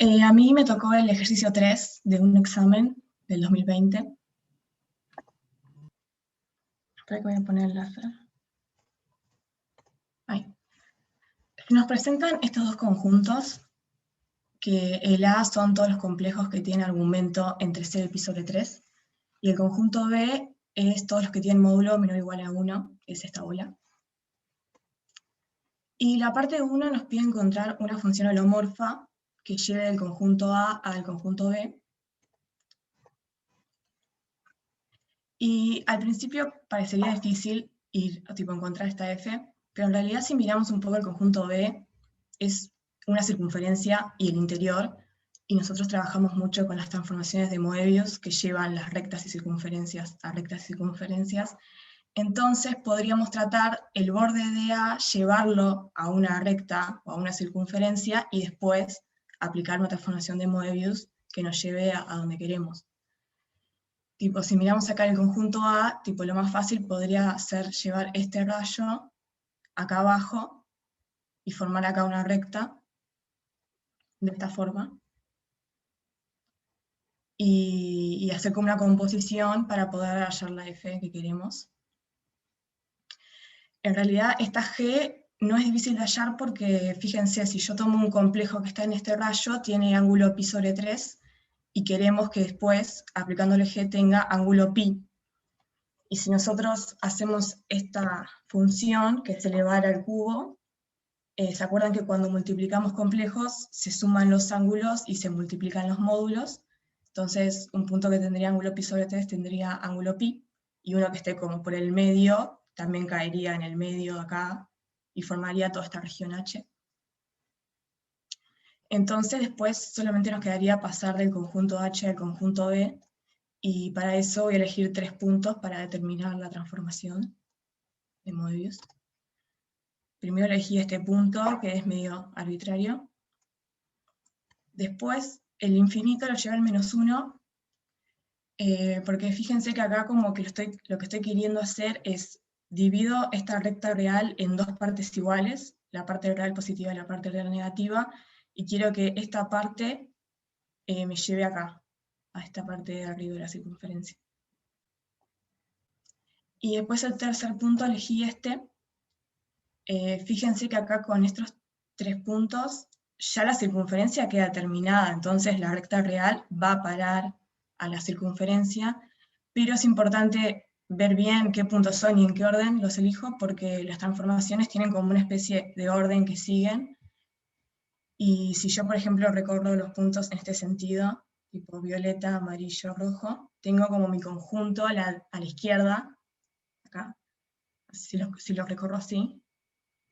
A mí me tocó el ejercicio 3 de un examen del 2020. Espera que voy a poner el láser. Ahí. Nos presentan estos dos conjuntos, que el A son todos los complejos que tienen argumento entre 0 y pi sobre 3, y el conjunto B es todos los que tienen módulo menor o igual a 1, es esta bola. Y la parte 1 nos pide encontrar una función holomorfa que lleve del conjunto A al conjunto B. Y al principio parecería difícil encontrar esta f, pero en realidad si miramos un poco el conjunto B, es una circunferencia y el interior, y nosotros trabajamos mucho con las transformaciones de Moebius que llevan las rectas y circunferencias a rectas y circunferencias. Entonces podríamos tratar el borde de A, llevarlo a una recta o a una circunferencia, y después aplicar una transformación de Moebius que nos lleve a donde queremos. Si miramos acá el conjunto A, lo más fácil podría ser llevar este rayo acá abajo y formar acá una recta de esta forma. Y hacer como una composición para poder hallar la f que queremos. En realidad esta g no es difícil de hallar porque, fíjense, si yo tomo un complejo que está en este rayo, tiene ángulo pi sobre 3, y queremos que después, aplicándole g, tenga ángulo pi. Y si nosotros hacemos esta función, que es elevar al cubo, ¿se acuerdan que cuando multiplicamos complejos se suman los ángulos y se multiplican los módulos? Entonces, un punto que tendría ángulo pi sobre 3 tendría ángulo pi, y uno que esté como por el medio también caería en el medio acá, y formaría toda esta región H. Entonces después solamente nos quedaría pasar del conjunto H al conjunto B, y para eso voy a elegir 3 puntos para determinar la transformación de Moebius. Primero elegí este punto, que es medio arbitrario. Después el infinito lo lleva al -1, porque fíjense que acá como que lo que estoy queriendo hacer es divido esta recta real en dos partes iguales, la parte real positiva y la parte real negativa, y quiero que esta parte me lleve acá, a esta parte de arriba de la circunferencia. Y después el tercer punto elegí este. Fíjense que acá con estos 3 puntos ya la circunferencia queda terminada, entonces la recta real va a parar a la circunferencia, pero es importante ver bien qué puntos son y en qué orden los elijo, porque las transformaciones tienen como una especie de orden que siguen, y si yo, por ejemplo, recorro los puntos en este sentido, tipo violeta, amarillo, rojo, tengo como mi conjunto a la izquierda, acá, si lo recorro así,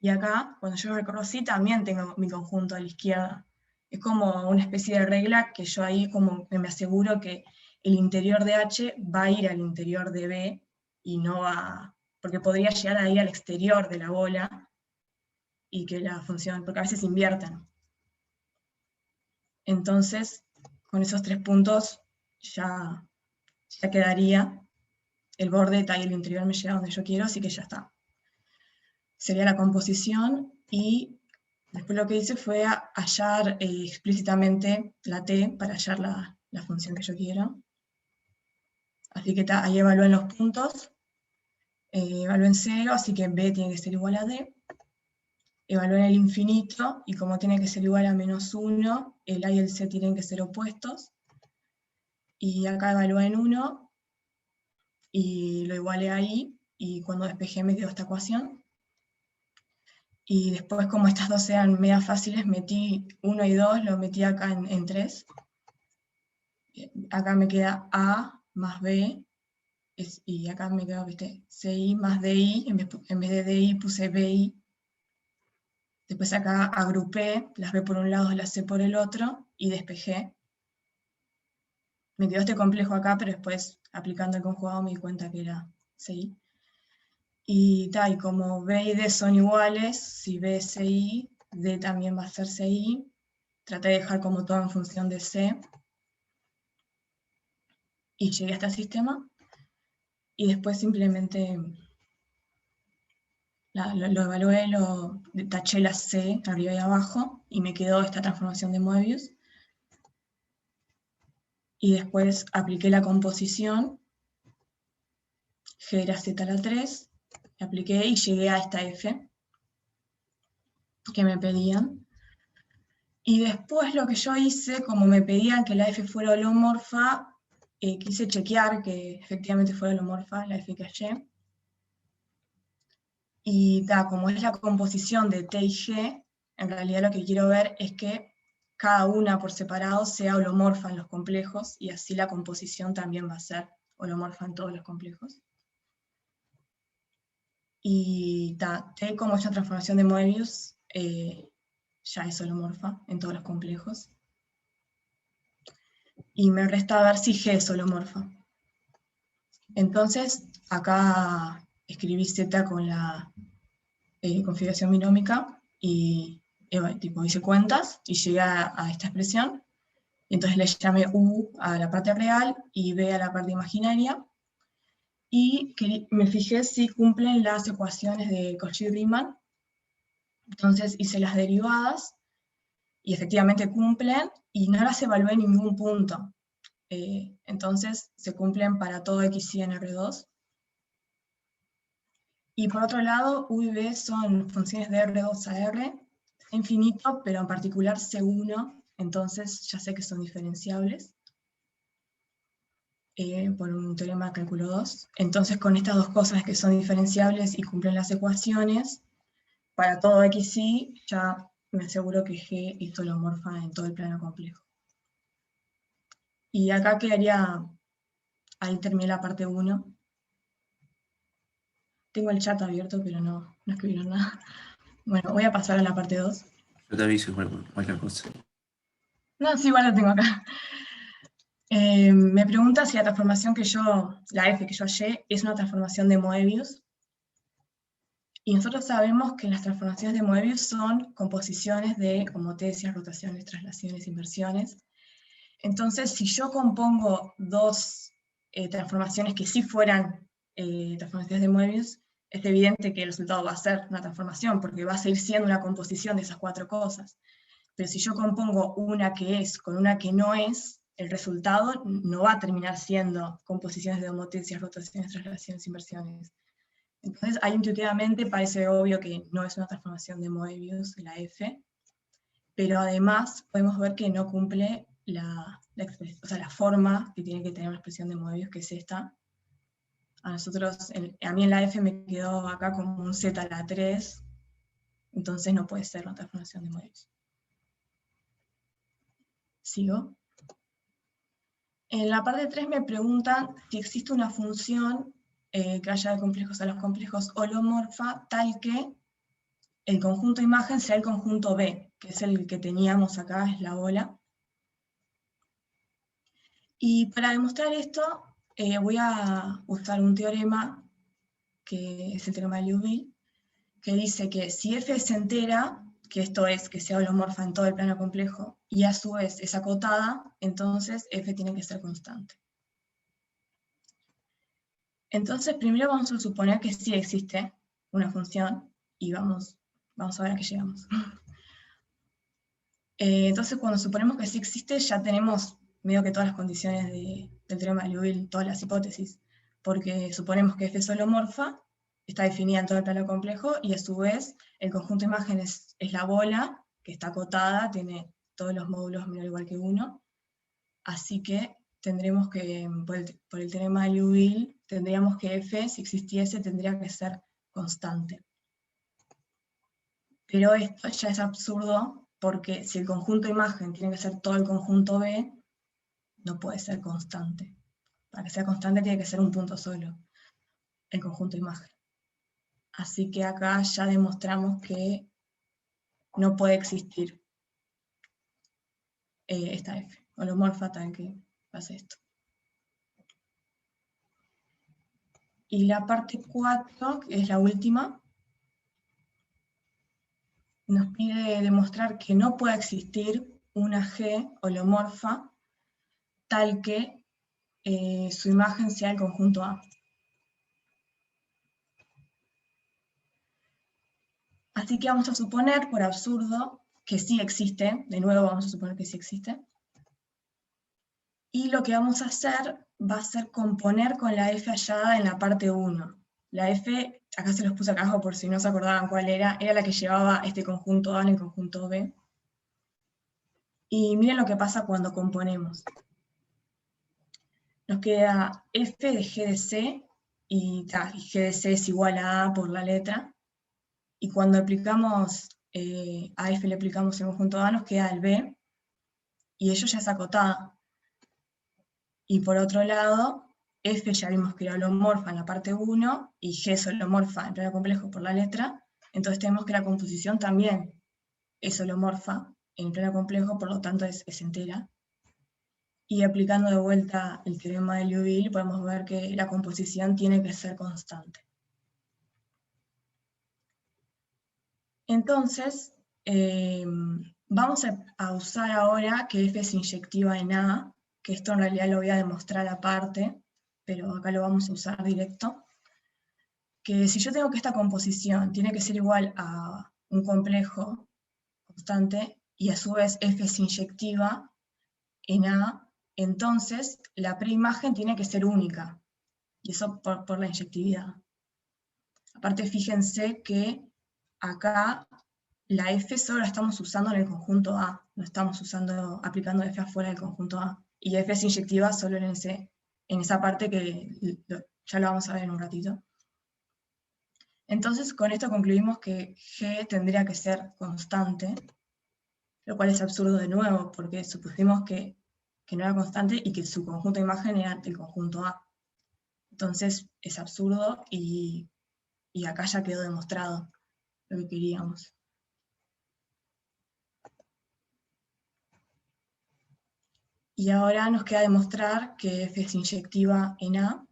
y acá, cuando yo lo recorro así, también tengo mi conjunto a la izquierda. Es como una especie de regla que yo ahí como que me aseguro que el interior de H va a ir al interior de B, y no va, porque podría llegar ahí al exterior de la bola, y que la función, porque a veces invierten. Entonces, con esos 3 puntos ya quedaría, el borde y el interior me llega donde yo quiero, así que ya está. Sería la composición, y después lo que hice fue hallar explícitamente la t para hallar la función que yo quiero. Así que ahí evalué en los puntos, evalué en 0, así que b tiene que ser igual a d. Evalué en el infinito, y como tiene que ser igual a -1, el a y el c tienen que ser opuestos. Y acá evalué en 1, y lo igualé ahí, y cuando despejé me quedó esta ecuación. Y después, como estas dos eran media fáciles, metí 1 y 2, lo metí acá en 3. Acá me queda A más B, y acá me queda, ¿viste? CI más DI, en vez de DI puse BI. Después acá agrupé las B por un lado, las C por el otro, y despejé. Me quedó este complejo acá, pero después, aplicando el conjugado, me di cuenta que era CI. Y como B y D son iguales, si B es CI, D también va a ser CI. Traté de dejar como todo en función de C. Y llegué a este sistema. Y después simplemente lo evalué, taché la C arriba y abajo, y me quedó esta transformación de Moebius. y después apliqué la composición, G era Z a la 3, apliqué y llegué a esta F que me pedían. Y después lo que yo hice, como me pedían que la F fuera holomorfa, quise chequear que efectivamente fuera holomorfa la F que hallé. Y como es la composición de T y G, en realidad lo que quiero ver es que cada una por separado sea holomorfa en los complejos, y así la composición también va a ser holomorfa en todos los complejos. Y T, como es la transformación de Moebius, ya es holomorfa en todos los complejos. Y me resta ver si G es holomorfa. Entonces, acá escribí Z con la configuración binómica y tipo, hice cuentas y llegué a esta expresión. Y entonces le llamé U a la parte real y B a la parte imaginaria. Y me fijé si cumplen las ecuaciones de Cauchy-Riemann. Entonces hice las derivadas y efectivamente cumplen y no las evalué en ningún punto. Entonces se cumplen para todo x y en R2. Y por otro lado, U y B son funciones de R2 a R, infinito, pero en particular C1, entonces ya sé que son diferenciables por un teorema de cálculo 2. Entonces con estas dos cosas que son diferenciables y cumplen las ecuaciones, para todo x y ya me aseguro que G es holomorfa en todo el plano complejo. Y acá quedaría, ahí terminé la parte 1. Tengo el chat abierto, pero no escribieron nada. Bueno, voy a pasar a la parte 2. Yo te aviso igual por cualquier cosa. No, sí, igual lo tengo acá. Me pregunta si la transformación la F que yo hallé, es una transformación de Moebius. Y nosotros sabemos que las transformaciones de Moebius son composiciones de homotesias, rotaciones, traslaciones, inversiones. Entonces, si yo compongo dos transformaciones que sí fueran transformaciones de Moebius, es evidente que el resultado va a ser una transformación, porque va a seguir siendo una composición de esas cuatro cosas. Pero si yo compongo una que es con una que no es, el resultado no va a terminar siendo composiciones de homotesias, rotaciones, traslaciones, inversiones. Entonces, ahí intuitivamente parece obvio que no es una transformación de Moebius, la F, pero además podemos ver que no cumple la forma que tiene que tener una expresión de Moebius, que es esta. A mí en la F me quedó acá como un Z a la 3, entonces no puede ser una transformación de Moebius. Sigo. En la parte 3 me preguntan si existe una función que haya de complejos a los complejos holomorfa, tal que el conjunto imagen sea el conjunto B, que es el que teníamos acá, es la bola. Y para demostrar esto, voy a usar un teorema, que es el teorema de Liouville, que dice que si F es entera, que esto es que sea holomorfa en todo el plano complejo, y a su vez es acotada, entonces F tiene que ser constante. Entonces primero vamos a suponer que sí existe una función, y vamos a ver a qué llegamos. Entonces cuando suponemos que sí existe, ya tenemos medio que todas las condiciones del teorema de Liouville, todas las hipótesis, porque suponemos que F es holomorfa, está definida en todo el plano complejo, y a su vez el conjunto de imágenes es la bola, que está acotada, tiene todos los módulos menor o igual que 1, así que tendremos que, por el teorema de Liouville, tendríamos que F, si existiese, tendría que ser constante. Pero esto ya es absurdo, porque si el conjunto imagen tiene que ser todo el conjunto B, no puede ser constante. Para que sea constante tiene que ser un punto solo, el conjunto imagen. Así que acá ya demostramos que no puede existir esta F, holomorfa tal que pase esto. Y la parte 4, que es la última, nos pide demostrar que no puede existir una G holomorfa tal que su imagen sea el conjunto A. Así que vamos a suponer, por absurdo, que sí existe, de nuevo vamos a suponer que sí existe, Y lo que vamos a hacer va a ser componer con la f hallada en la parte 1. La f, acá se los puse acá abajo por si no se acordaban cuál era la que llevaba este conjunto A en el conjunto B. Y miren lo que pasa cuando componemos. Nos queda f de g de c, y g de c es igual a A por la letra. Y cuando aplicamos a f le aplicamos el conjunto A, nos queda el B, y ello ya es acotada. Y por otro lado, f ya vimos que era holomorfa en la parte 1, y g es holomorfa en plano complejo por la letra, entonces tenemos que la composición también es holomorfa en plano complejo, por lo tanto es entera. Y aplicando de vuelta el teorema de Liouville, podemos ver que la composición tiene que ser constante. Entonces, vamos a usar ahora que f es inyectiva en A, que esto en realidad lo voy a demostrar aparte, pero acá lo vamos a usar directo. Que si yo tengo que esta composición tiene que ser igual a un complejo constante, y a su vez f es inyectiva en A, entonces la preimagen tiene que ser única, y eso por la inyectividad. Aparte, fíjense que acá la f solo la estamos usando en el conjunto A, no estamos aplicando f afuera del conjunto A, y f es inyectiva solo en esa parte que ya lo vamos a ver en un ratito. Entonces, con esto concluimos que g tendría que ser constante, lo cual es absurdo de nuevo, porque supusimos que no era constante y que su conjunto de imagen era el conjunto A. Entonces es absurdo, y acá ya quedó demostrado lo que queríamos. Y ahora nos queda demostrar que f es inyectiva en A.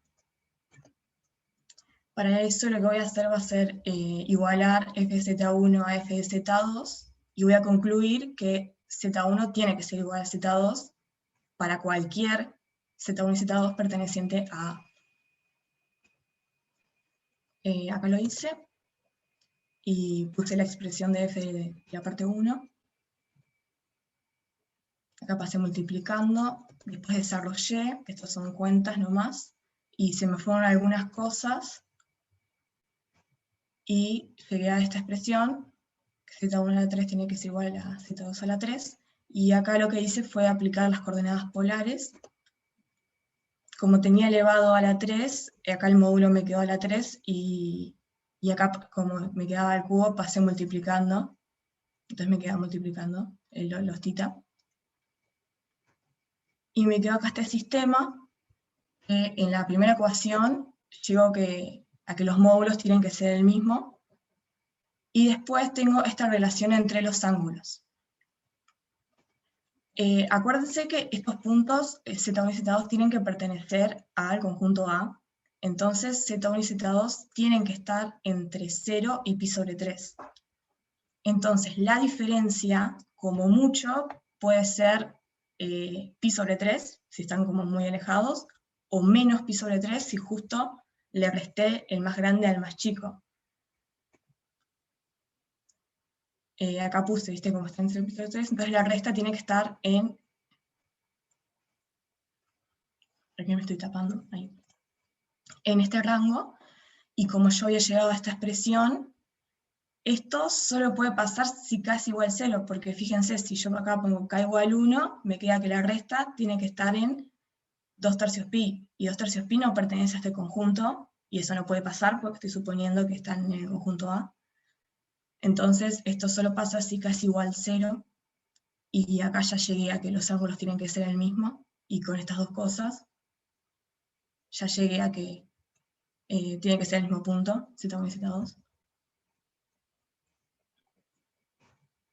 Para eso lo que voy a hacer va a ser igualar fz1 a fz2, y voy a concluir que z1 tiene que ser igual a z2 para cualquier z1 y z2 perteneciente a A. Acá lo hice, y puse la expresión de f de la parte 1. Acá pasé multiplicando, después desarrollé, estas son cuentas nomás, y se me fueron algunas cosas, y llegué a esta expresión, que z1 a la 3 tiene que ser igual a z2 a la 3, y acá lo que hice fue aplicar las coordenadas polares. Como tenía elevado a la 3, acá el módulo me quedó a la 3, y acá como me quedaba el cubo, pasé multiplicando, entonces me quedaba multiplicando los tita. Y me quedó acá este sistema, que en la primera ecuación llego a que los módulos tienen que ser el mismo, y después tengo esta relación entre los ángulos. Acuérdense que estos puntos, Z1 y Z2, tienen que pertenecer al conjunto A, entonces Z1 y Z2 tienen que estar entre 0 y pi sobre 3. Entonces la diferencia, como mucho, puede ser pi sobre 3, si están como muy alejados, o menos pi sobre 3 si justo le resté el más grande al más chico. Acá puse, ¿viste? Como está entre pi sobre 3, entonces la resta tiene que estar en... ¿Por qué me estoy tapando? Ahí. En este rango, y como yo había llegado a esta expresión, esto solo puede pasar si k es igual a 0, porque fíjense, si yo acá pongo k igual 1, me queda que la resta tiene que estar en 2 tercios pi, y 2 tercios pi no pertenece a este conjunto, y eso no puede pasar porque estoy suponiendo que están en el conjunto A. Entonces esto solo pasa si k es igual a 0, y acá ya llegué a que los ángulos tienen que ser el mismo, y con estas dos cosas ya llegué a que tiene que ser el mismo punto, Z1 y Z2.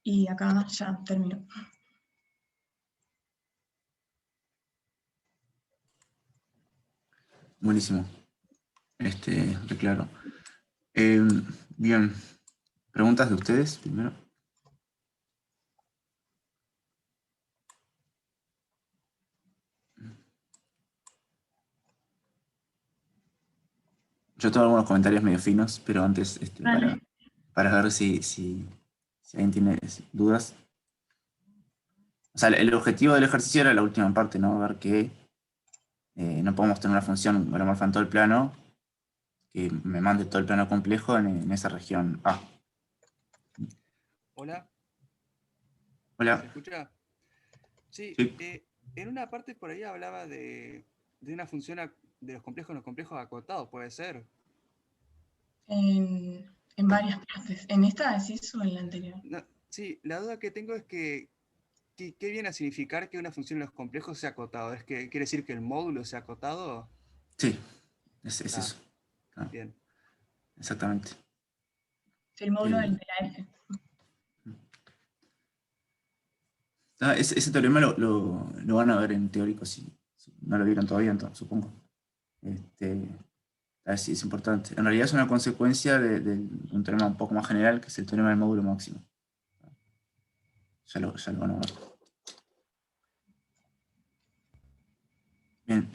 Y acá ya termino. Buenísimo. Re claro. Bien. ¿Preguntas de ustedes primero? Yo tengo algunos comentarios medio finos, pero antes Vale. para ver si alguien tiene dudas. O sea, el objetivo del ejercicio era la última parte, ¿no? Ver que No podemos tener una función holomorfa en todo el plano que me mande todo el plano complejo en esa región A. Hola, Hola. ¿se escucha? Sí, Sí. en una parte por ahí hablaba de una función de los complejos acotados, ¿puede ser? En varias partes. ¿En esta decís o en la anterior? No, sí, la duda que tengo es ¿qué viene a significar que una función de los complejos sea acotado? ¿Es que quiere decir que el módulo sea acotado? Sí, es Ah, eso. Ah, bien. exactamente. El módulo El- de la F. ese teorema lo van a ver en teórico, si no lo vieron todavía, entonces, supongo. Sí, es importante. En realidad es una consecuencia de un teorema un poco más general, que es el teorema del módulo máximo. Ya lo van a ver. Bien,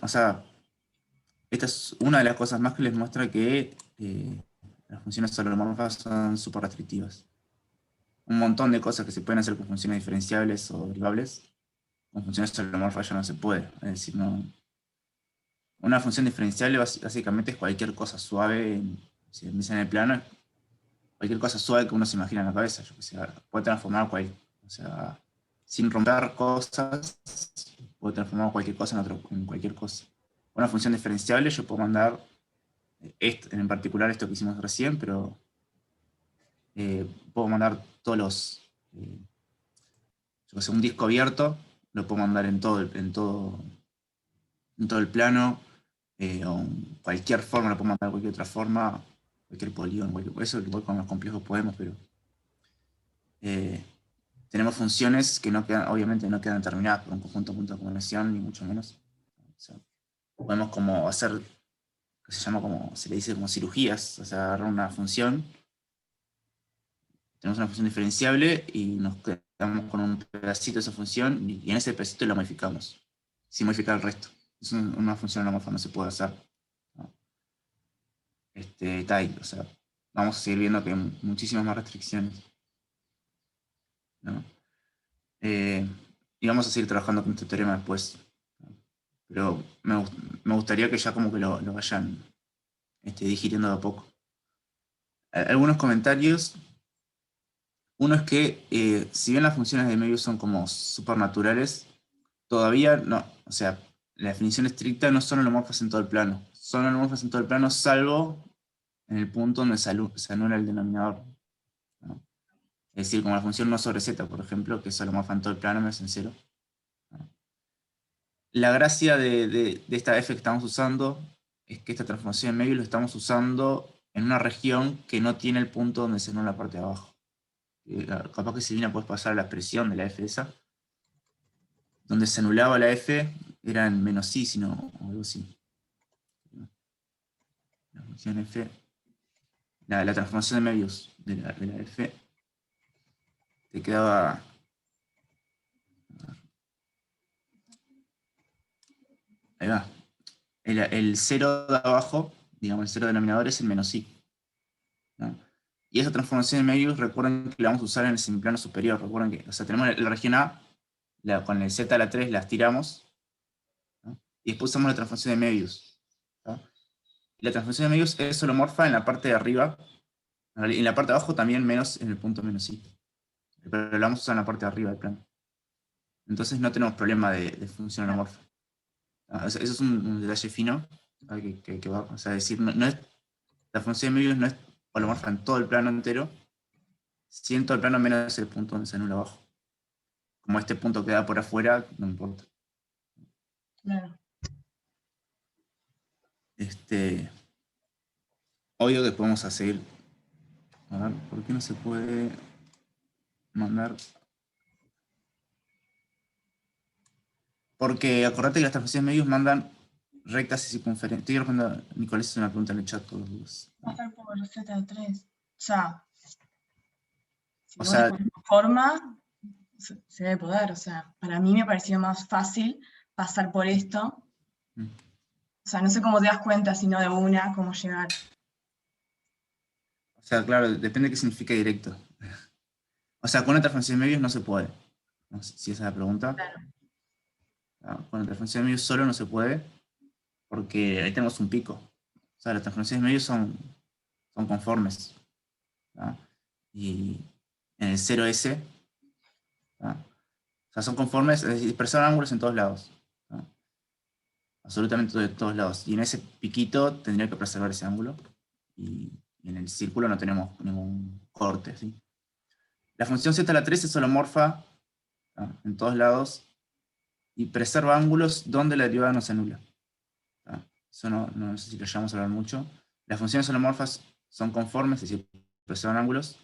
o sea, esta es una de las cosas más que les muestra que las funciones holomorfas son súper restrictivas. Un montón de cosas que se pueden hacer con funciones diferenciables o derivables, con funciones holomorfas ya no se puede. Es decir, no, una función diferenciable básicamente es cualquier cosa suave, si piensan en el plano, cualquier cosa suave que uno se imagina en la cabeza. Yo que sé, puede transformar o sea, sin romper cosas, puede transformar cualquier cosa en cualquier cosa. Una función diferenciable yo puedo mandar, en particular esto que hicimos recién, pero puedo mandar todos yo que sé, un disco abierto, lo puedo mandar en todo el plano, o en cualquier forma, lo puedo mandar de cualquier otra forma, cualquier polígono, eso igual con los complejos podemos, pero eh, tenemos funciones que obviamente no quedan determinadas por un conjunto de puntos de combinación, ni mucho menos. O sea, podemos como hacer, que se le dice como cirugías, o sea, agarrar una función, tenemos una función diferenciable y nos quedamos con un pedacito de esa función y en ese pedacito la modificamos, sin modificar el resto. Es una función homomorfa, no se puede hacer. ¿No? O sea, vamos a seguir viendo que hay muchísimas más restricciones. ¿No? Y vamos a seguir trabajando con este teorema después. Pero me gustaría que ya como que lo vayan digiriendo de a poco. Algunos comentarios. Uno es que, si bien las funciones de Möbius son como supernaturales, todavía no, o sea, la definición estricta no son holomorfas en todo el plano. Son holomorfas en todo el plano, salvo en el punto donde se anula el denominador. ¿No? Es decir, como la función no sobre z, por ejemplo, que es holomorfa en todo el plano menos en cero. ¿No? La gracia de esta f que estamos usando es que esta transformación de Möbius lo estamos usando en una región que no tiene el punto donde se anula la parte de abajo. Capaz que si bien puedes pasar la expresión de la f esa, donde se anulaba la f era en menos i, sino o algo así. La función f, la transformación de Möbius de la f, te quedaba. Ahí va. El cero de abajo, digamos, el cero denominador es el menos i. ¿No? Y esa transformación de Möbius, recuerden que la vamos a usar en el semiplano superior. Recuerden que, o sea, tenemos la región A, con el z a la 3 la estiramos, ¿no? Y después usamos la transformación de Möbius. ¿No? La transformación de Möbius es holomorfa en la parte de arriba, y en la parte de abajo también menos en el punto menos i. Pero la vamos a usar en la parte de arriba del plano. Entonces no tenemos problema de función holomorfa. Eso es un detalle fino, que va, o sea, decir, no es, la función de Möbius no es holomorfa en todo el plano entero, sí en todo el plano menos el punto donde se anula abajo. Como este punto queda por afuera, no importa. Claro. Obvio que podemos seguir. A ver, ¿por qué no se puede mandar? Porque acordate que las transformaciones de medios mandan rectas y circunferencias. Estoy respondiendo a Nicolás, es una pregunta en el chat todos los. Pasar por Z3. O sea, si O vos sea, discutís tu forma, se debe poder. O sea, para mí me pareció más fácil pasar por esto. O sea, no sé cómo te das cuenta, sino de una, cómo llegar. claro, depende de qué significa directo. O sea, con una transformación de medios no se puede. No sé si esa es la pregunta. Claro. Con la transformación de medios solo no se puede, porque ahí tenemos un pico. O sea, las transformaciones de medios son conformes. ¿tá? Y en el 0S, ¿tá? O sea, son conformes, es decir, preservan ángulos en todos lados. ¿tá? Absolutamente de todos lados. Y en ese piquito tendría que preservar ese ángulo. Y en el círculo no tenemos ningún corte. ¿sí? La función z a la 3 es holomorfa, ¿tá? En todos lados, y preserva ángulos donde la derivada no se anula. ¿tá? Eso no sé si lo llegamos a hablar mucho. Las funciones holomorfas son conformes, es decir, preservan ángulos,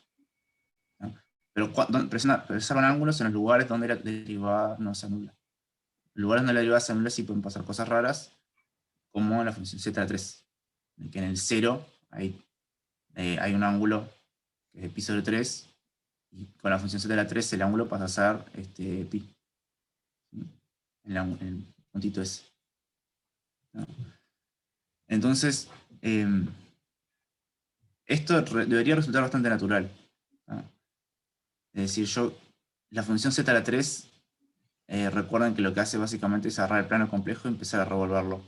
¿tá? Pero preservan ángulos en los lugares donde la derivada no se anula. En lugares donde la derivada se anula sí pueden pasar cosas raras, como en la función z a la 3, en que en el 0 hay un ángulo que es de pi sobre 3, y con la función z a la 3 el ángulo pasa a ser pi. En el puntito ese. ¿no? Entonces, esto debería resultar bastante natural. ¿no? Es decir, la función z a la 3, recuerden que lo que hace básicamente es agarrar el plano complejo y empezar a revolverlo.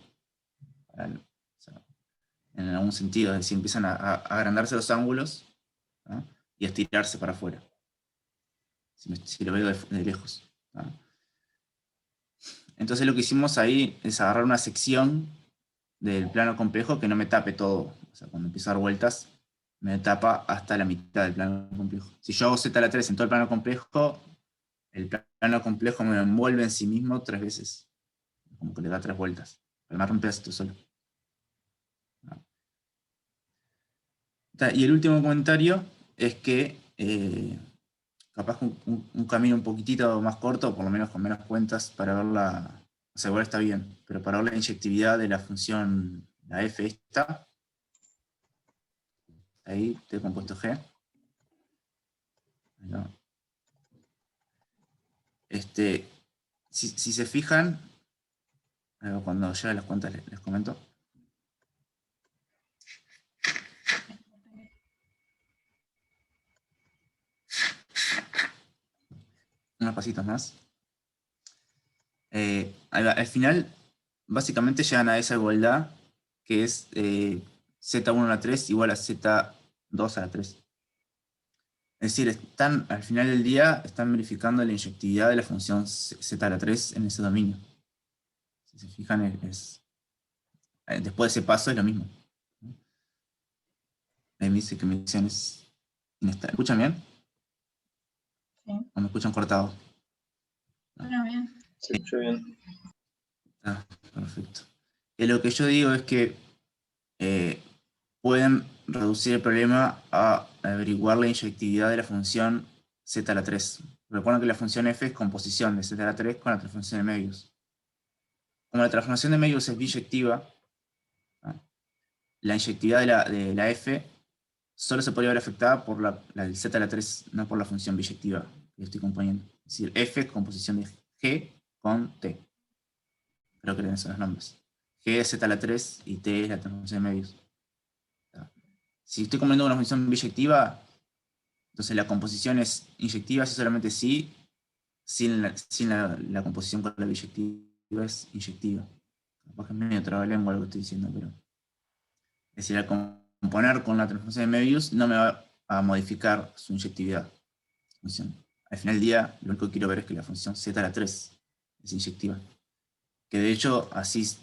O sea, en algún sentido, es decir, empiezan a agrandarse los ángulos, ¿no? Y a estirarse para afuera. Si lo veo de lejos. ¿no? Entonces lo que hicimos ahí es agarrar una sección del plano complejo que no me tape todo. O sea, cuando empiezo a dar vueltas, me tapa hasta la mitad del plano complejo. Si yo hago z a la 3 en todo el plano complejo, el plano complejo me envuelve en sí mismo 3 veces. Como que le da 3 vueltas. Además rompe esto solo. Y el último comentario es que capaz un camino un poquitito más corto, por lo menos con menos cuentas, para ver la... O sea, igual está bien, pero para ver la inyectividad de la función, la f esta, ahí, de compuesto G. ¿no? Si se fijan, cuando llegue a las cuentas les comento. Unos pasitos más. Al final, básicamente llegan a esa igualdad, que es z1 a la 3 igual a z2 a la 3. Es decir, al final del día están verificando la inyectividad de la función z a la 3 en ese dominio. Si se fijan, después de ese paso es lo mismo. Ahí me dice que mi dirección es inestable. ¿Me escuchan bien? Sí. ¿O me escuchan cortado? Bueno, bien. Se escucha bien. Ah, perfecto. Lo que yo digo es que pueden reducir el problema a averiguar la inyectividad de la función z a la 3. Recuerden que la función f es composición de z a la 3 con la transformación de medios. Como la transformación de medios es biyectiva, ¿no? La inyectividad de la f solo se podría ver afectada por la del z a la 3, no por la función biyectiva que estoy componiendo. Es decir, f es composición de g con t. Creo que esos son los nombres. G es z a la 3 y t es la transformación de medios. Si estoy componiendo una función biyectiva, entonces la composición es inyectiva si solamente sí, sin la composición con la biyectiva es inyectiva. Capaz que es medio trabalengua lo que estoy diciendo, pero... Es decir, al componer con la transformación de Möbius no me va a modificar su inyectividad. Al final del día, lo único que quiero ver es que la función z a la 3 es inyectiva. Que de hecho,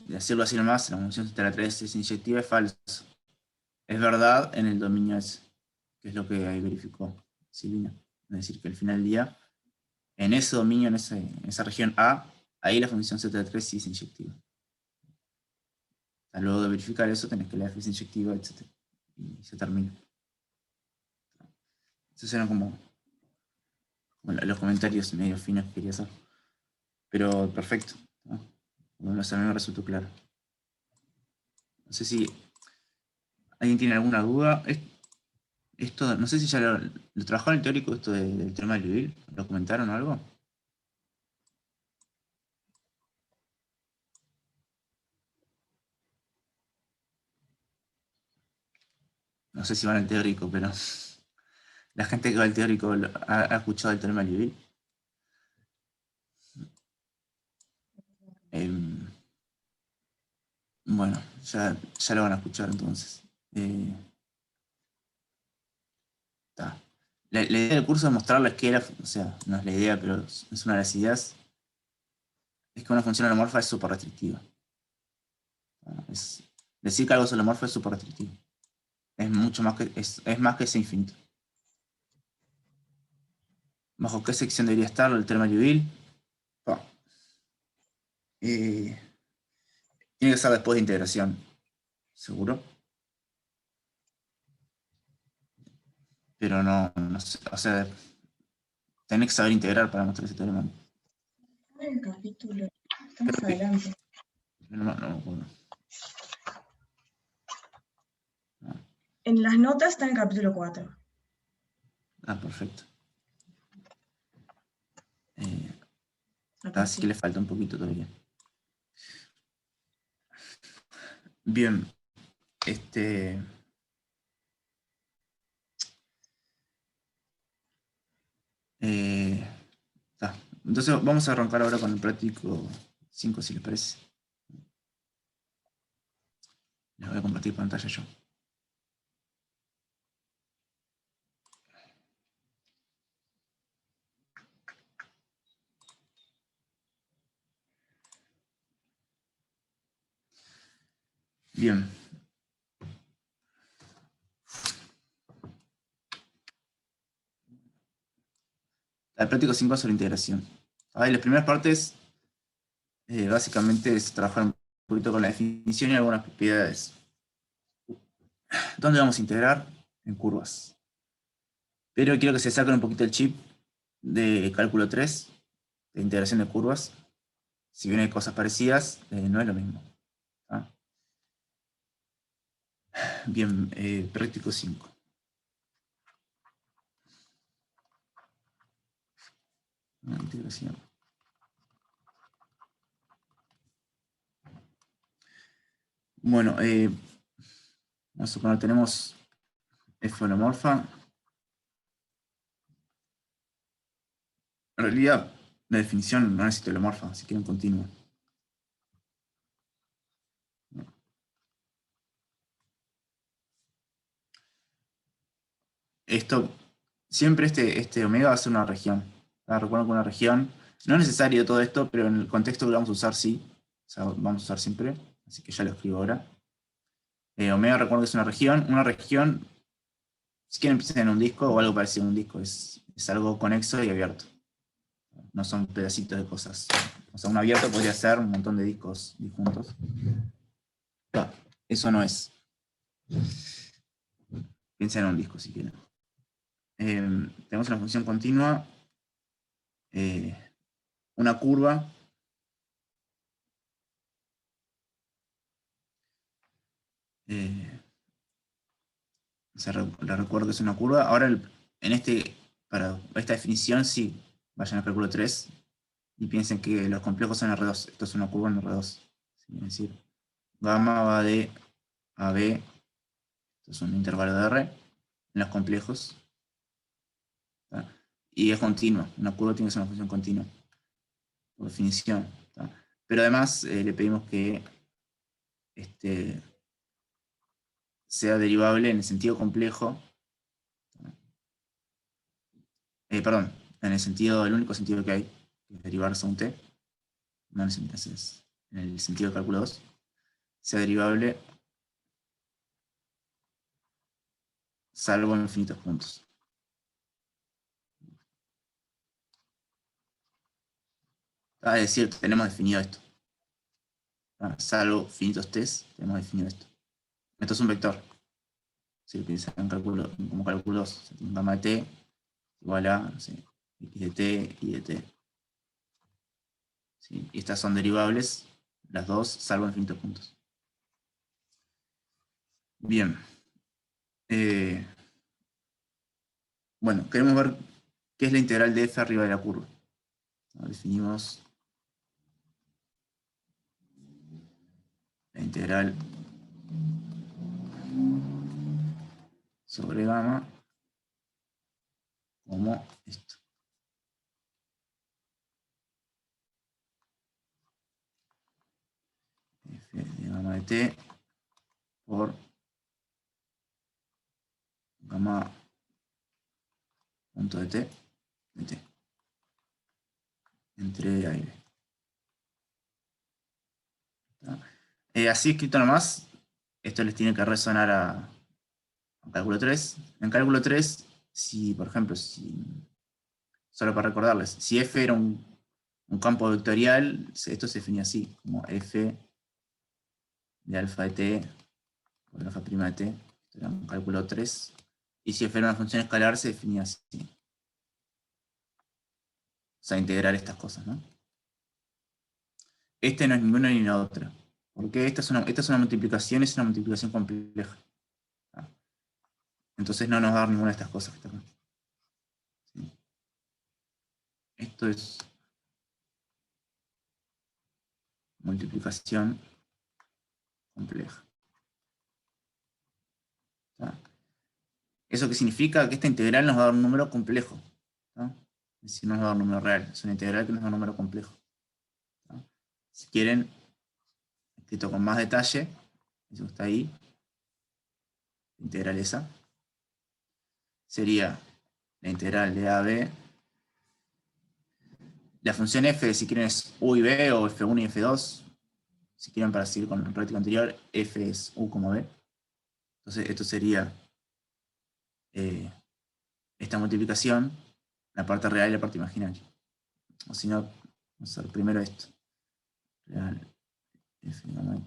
de hacerlo así nomás, la función z a la 3 es inyectiva, es falso. Es verdad en el dominio S, que es lo que ahí verificó Silvina. Es decir, que al final del día, en ese dominio, en esa región A, ahí la función z a la 3 sí es inyectiva. Luego de verificar eso, tenés que la f es inyectiva, etc. Y se termina. Esos eran como los comentarios medio finos que quería hacer. Pero perfecto. ¿no? Bueno, a mí me resultó claro. No sé si alguien tiene alguna duda. Esto, no sé si ya lo trabajaron en el teórico, esto del teorema de Liouville. ¿Lo comentaron o algo? No sé si van al teórico, pero la gente que va al teórico ha escuchado el teorema de Liouville. Bueno, ya lo van a escuchar entonces. La idea del curso es mostrarles que o sea, no es la idea, pero es una de las ideas, es que una función holomorfa es súper restrictiva. Decir que algo es holomorfo es súper restrictivo. Es mucho más que, es más que ese infinito. ¿Bajo qué sección debería estar el teorema de Liouville? Tiene que ser después de integración, seguro. Pero no sé, o sea, tenés que saber integrar para mostrar ese teorema. En el capítulo, estamos adelante. No me acuerdo. En las notas está en el capítulo 4. Perfecto. Acá Así sí. que le falta un poquito todavía. Bien. Entonces vamos a arrancar ahora con el práctico 5, si les parece. Les voy a compartir pantalla yo. Bien. El práctico 5 es sobre integración. Las primeras partes básicamente es trabajar un poquito con la definición y algunas propiedades. ¿Dónde vamos a integrar? En curvas. Pero quiero que se saquen un poquito el chip de cálculo 3, de integración de curvas. Si bien hay cosas parecidas, no es lo mismo. ¿Ah? Bien, práctico 5. Integración. Bueno, vamos a suponer que tenemos F holomorfa. En realidad, la definición no necesita holomorfa, si quieren continúo. Esto, siempre este omega va a ser una región. Recuerden que una región, no es necesario todo esto, pero en el contexto que vamos a usar sí. O sea, vamos a usar siempre, así que ya lo escribo ahora. Omega, recuerden que es una región. Una región, si quieren piensen en un disco o algo parecido a un disco, es algo conexo y abierto. No son pedacitos de cosas. O sea, un abierto podría ser un montón de discos disjuntos. Eso no es. Piensen en un disco si quieren. Tenemos una función continua, una curva, la recuerdo que es una curva. Ahora, para esta definición, sí, vayan al cálculo 3 y piensen que los complejos son R2. Esto es una curva en R2. Es decir, gamma va de a B, esto es un intervalo de R, en los complejos. ¿Tá? Y es continua. Una curva tiene que ser una función continua, por definición. ¿Tá? Pero además le pedimos que sea derivable en el sentido complejo. Perdón, en el único sentido que hay, que es derivarse a un t, no en el sentido de cálculo 2, sea derivable salvo en infinitos puntos. Es decir, tenemos definido esto. Salvo infinitos t's, tenemos definido esto. Esto es un vector. Si lo piensan como cálculo 2, un gamma de t igual a, no sé, x de t, y de t. ¿Sí? Y estas son derivables, las dos, salvo infinitos puntos. Bien. Bueno, queremos ver qué es la integral de f arriba de la curva. Definimos la integral sobre gamma como esto. gamma de t por gamma punto de t entre A y B. Así escrito nomás, esto les tiene que resonar a cálculo 3. En cálculo 3, si, por ejemplo, solo para recordarles, si f era un campo vectorial, esto se definía así, como f de alfa de t por alfa prima de t, esto era un cálculo 3, y si f era una función escalar, se definía así. O sea, integrar estas cosas, ¿no? Este no es ninguno ni la otra, porque esta es una multiplicación, es una multiplicación compleja. Entonces no nos va a dar ninguna de estas cosas que está acá. ¿Sí? Esto es multiplicación compleja. ¿Eso qué significa? Que esta integral nos va a dar un número complejo. ¿No? Es decir, no nos va a dar un número real, es una integral que nos da un número complejo. ¿No? Si quieren, escrito con más detalle, eso está ahí, la integral esa, sería la integral de a a b. La función f, si quieren, es u y b, o f1 y f2. Si quieren, para seguir con el práctico anterior, f es u como b. Entonces, esto sería esta multiplicación, la parte real y la parte imaginaria. O si no, vamos a hacer primero esto. Real f gamma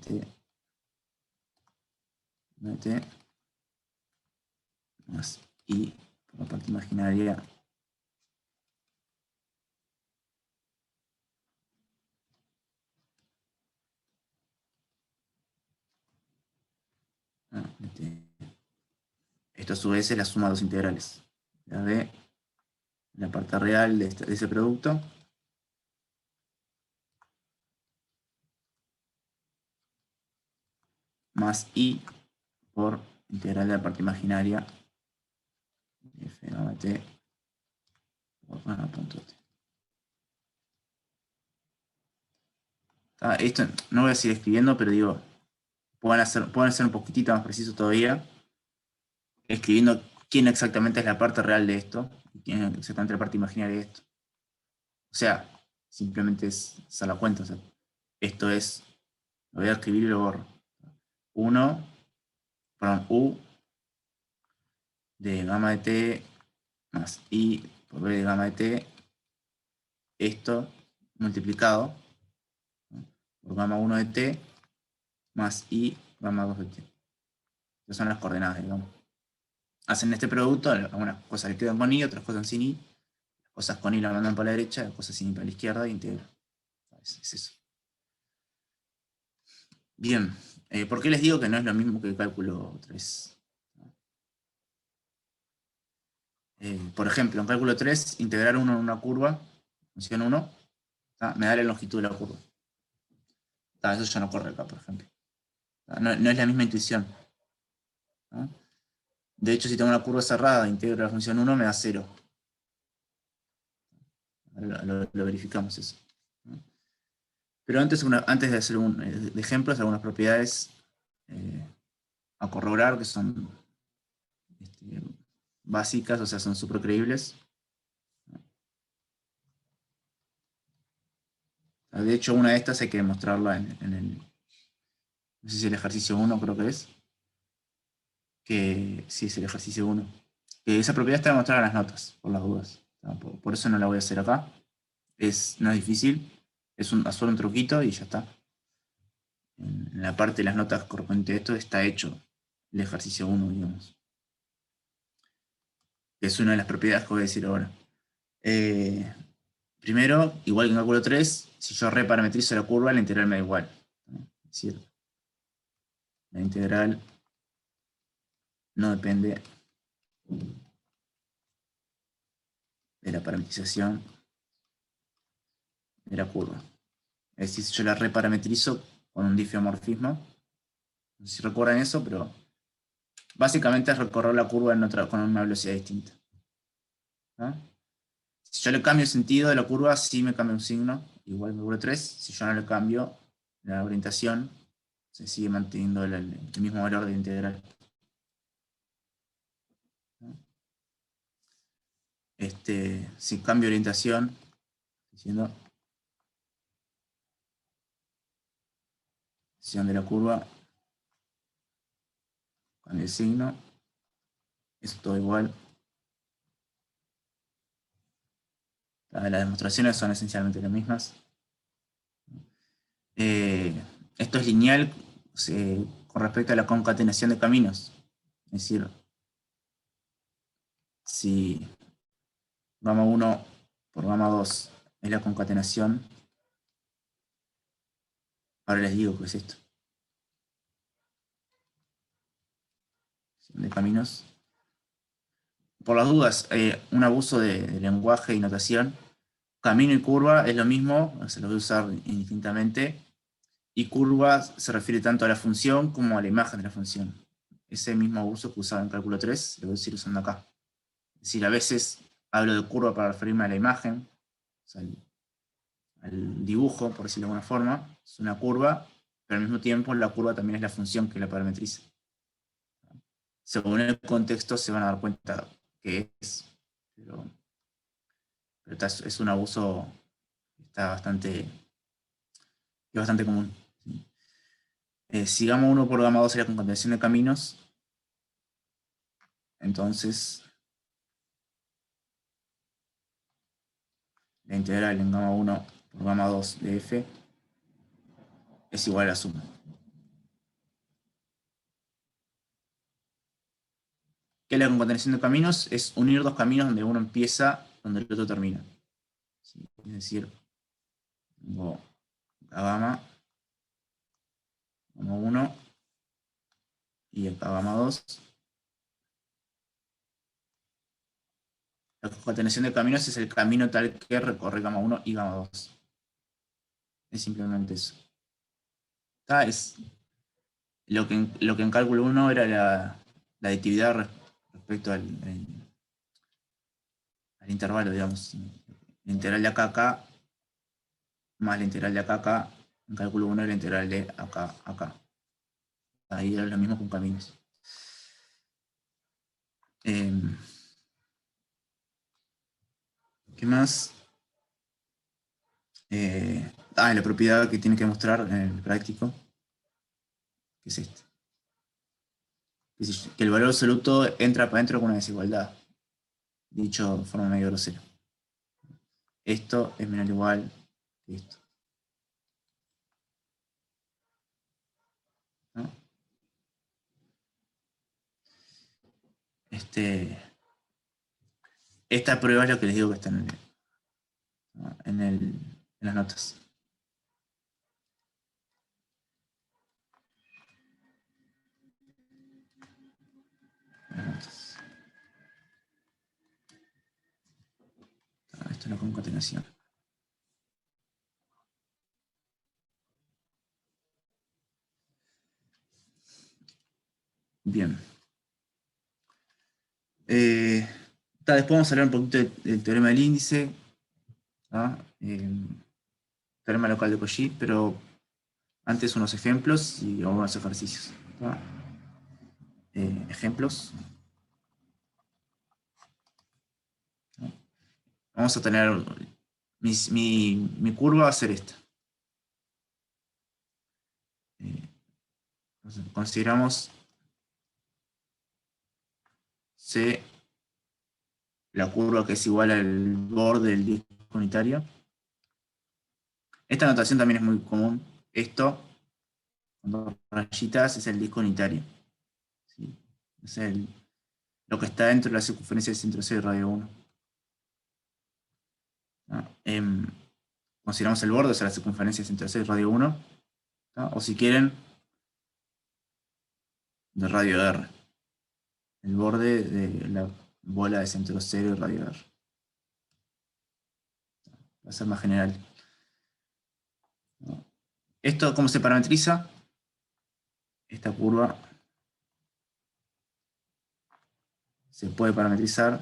de t más i por la parte imaginaria de t. Esto a su vez es la suma de dos integrales. La b, la parte real de ese producto, más i por integral de la parte imaginaria de f gamma t por gamma punto t. Esto no voy a seguir escribiendo, pero digo, pueden ser un poquitito más preciso todavía, escribiendo quién exactamente es la parte real de esto, y quién es exactamente la parte imaginaria de esto. O sea, simplemente es hacer la cuenta. O sea, esto es, lo voy a escribir y lo borro. U de gamma de t más i por b de gamma de t, esto multiplicado, ¿no?, por gamma 1 de t más i gamma 2 de t. Estas son las coordenadas, digamos. Hacen este producto, algunas cosas le quedan con i, otras cosas sin i. Las cosas con i la mandan para la derecha, las cosas sin i para la izquierda, e integran. Es eso. Bien, ¿por qué les digo que no es lo mismo que el cálculo 3? Por ejemplo, en cálculo 3, integrar 1 en una curva, función 1, me da la longitud de la curva. Eso ya no corre acá, por ejemplo. No es la misma intuición. De hecho, si tengo una curva cerrada, integro la función 1, me da 0. Lo verificamos eso. Pero antes de hacer de ejemplos, algunas propiedades a corroborar que son básicas, o sea, son súper creíbles. De hecho, una de estas hay que demostrarla en el, no sé si el ejercicio 1 creo que es. Que sí, es el ejercicio 1. Que esa propiedad está demostrada en las notas, por las dudas. Por eso no la voy a hacer acá. No es difícil, es solo un truquito y ya está. En la parte de las notas correspondientes a esto está hecho el ejercicio 1, digamos. Es una de las propiedades que voy a decir ahora. Primero, igual que en cálculo 3, si yo reparametrizo la curva, la integral me da igual. Es decir, la integral no depende de la parametrización de la curva. Es decir, si yo la reparametrizo con un diffeomorfismo, no sé si recuerdan eso, pero básicamente es recorrer la curva con una velocidad distinta. ¿No? Si yo le cambio el sentido de la curva, sí me cambia un signo, igual que cálculo 3. Si yo no le cambio la orientación, o se sigue manteniendo el mismo valor de integral. Si cambio de orientación, diciendo dirección de la curva, cambio de signo, es todo igual. Las demostraciones son esencialmente las mismas. Esto es lineal con respecto a la concatenación de caminos. Es decir, si gamma 1 por gamma 2 es la concatenación, ahora les digo qué es esto. De caminos. Por las dudas, un abuso de lenguaje y notación. Camino y curva es lo mismo, se lo voy a usar indistintamente. Y curva se refiere tanto a la función como a la imagen de la función. Ese mismo abuso que usaba en cálculo 3, lo voy a decir usando acá. Es decir, a veces hablo de curva para referirme a la imagen, o sea, al dibujo, por decirlo de alguna forma. Es una curva, pero al mismo tiempo la curva también es la función que la parametriza. Según el contexto se van a dar cuenta que es, pero es un abuso que está bastante común. Si gamma 1 por gamma 2 es la concatenación de caminos, entonces la integral en gamma 1 por gamma 2 de f es igual a la suma. ¿Qué es la concatenación de caminos? Es unir dos caminos donde uno empieza, donde el otro termina. ¿Sí? Es decir, tengo acá gamma 1 y acá gamma 2. La concatenación de caminos es el camino tal que recorre gamma 1 y gamma 2. Es simplemente eso. Acá es lo que en cálculo 1 era la aditividad respecto al intervalo, digamos. La integral de acá a acá más la integral de acá a acá. En cálculo 1 la integral de acá a acá. Ahí era lo mismo con caminos. ¿Qué más? La propiedad que tiene que mostrar en el práctico, que es este. Que el valor absoluto entra para adentro con una desigualdad. Dicho de forma medio grosera. Esto es menor o igual que esto. ¿No? Esta prueba es lo que les digo que está en las notas. Esto es la concatenación. Bien. Después vamos a hablar un poquito del teorema del índice. Teorema local de Cauchy, pero antes unos ejemplos y algunos ejercicios. Ejemplos. Vamos a tener, mi curva va a ser esta. Entonces, consideramos C, la curva que es igual al borde del disco unitario. Esta notación también es muy común. Esto, con dos rayitas, es el disco unitario. ¿Sí? Es lo que está dentro de la circunferencia del centro C de radio 1. Consideramos el borde, o sea, la circunferencia del centro C de radio 1. O si quieren, de radio R. El borde de la bola de centro cero y radio R. Va a ser más general. ¿Esto cómo se parametriza? Esta curva se puede parametrizar.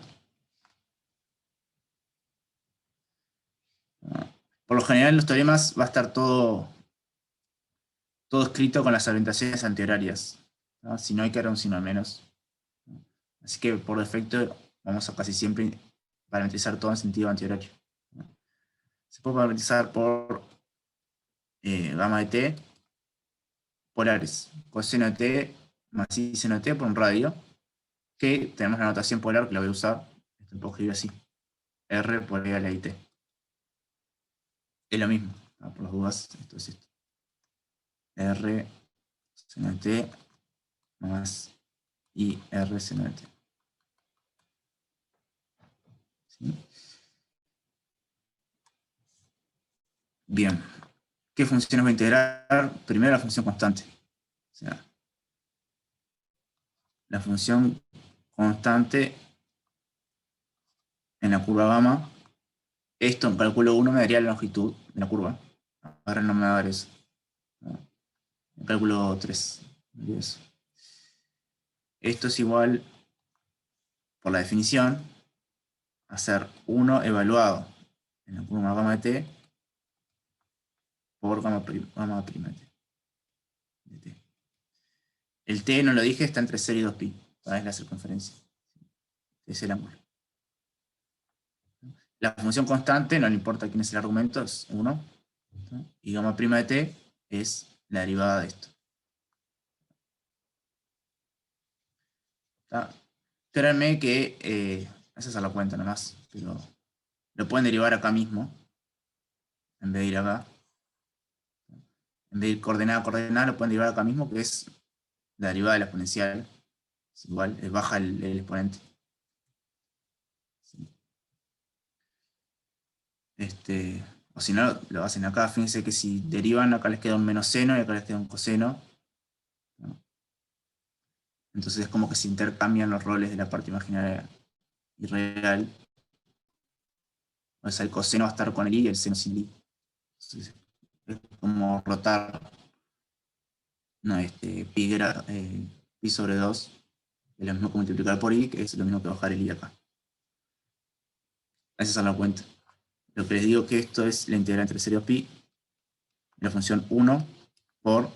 Por lo general en los teoremas va a estar todo todo escrito con las orientaciones antihorarias, ¿no? Si no hay que dar un signo al menos. Así que por defecto vamos a casi siempre parametrizar todo en sentido antihorario. Se puede parametrizar por gamma de t, polares, coseno de t más i seno de t por un radio, que tenemos la notación polar que la voy a usar, esto lo puedo escribir así, r por e a la it. Es lo mismo, por las dudas, esto es esto. R seno de t más i r seno de t. ¿Sí? Bien. ¿Qué funciones voy a integrar? Primero la función constante. O sea, la función constante en la curva gamma. Esto en cálculo 1 me daría la longitud de la curva. Ahora no me va a dar eso. En cálculo 3. Eso. Esto es igual, por la definición, a ser 1 evaluado en la curva gamma de t por gamma prima de t. El t, no lo dije, está entre 0 y 2pi. Es la circunferencia. Es el ángulo. La función constante, no le importa quién es el argumento, es 1. Y gamma prima de t es la derivada de esto. Créanme que esa es la cuenta nomás, pero lo pueden derivar acá mismo, en vez de ir acá. En vez de ir coordenada a coordenada, lo pueden derivar acá mismo, que es la derivada de la exponencial. Es igual, es baja el exponente. ¿Sí? O si no, lo hacen acá. Fíjense que si derivan, acá les queda un menos seno y acá les queda un coseno. ¿No? Entonces es como que se intercambian los roles de la parte imaginaria y real. O sea, el coseno va a estar con el i y el seno sin el i. Entonces, es como rotar, no, pi sobre 2 es lo mismo que multiplicar por i, que es lo mismo que bajar el i acá. Esa es la cuenta. Lo que les digo es que esto es la integral entre 0 y pi, la función 1 por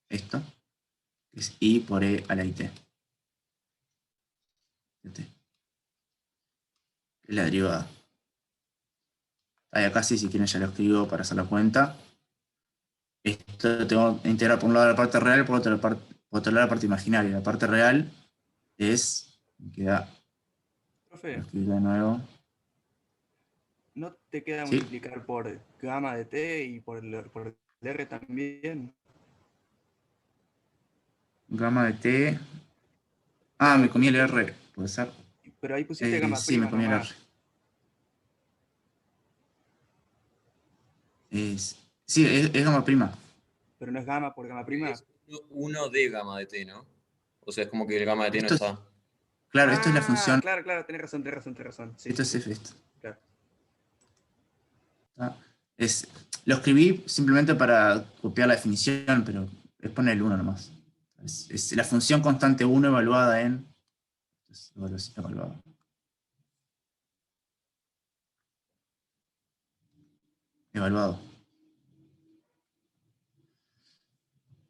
esto, que es i por e a la it. Es la derivada. Ahí acá sí, si quieren ya lo escribo para hacer la cuenta. Esto lo tengo que integrar por un lado la parte real y por otro lado la parte imaginaria. La parte real es, me queda, Profe, de nuevo. ¿no te queda ¿Sí? multiplicar por gamma de t y por el r también? Gamma de t. Ah, Claro, me ahí comí el pusiste, R, puede ser. pero ahí pusiste gamma Sí, me prima comí el R. nomás, Sí, es gamma prima. pero no es gamma por gamma prima. Es 1 de gamma de t, ¿no? O sea, es como que el gamma de t no Esto es, está. claro, esto es la función. Claro, tenés razón. Sí, Esto sí, es sí, esto. claro. Lo escribí simplemente para copiar la definición, pero es poner el 1 nomás. Es la función constante 1 evaluada en. Evaluado.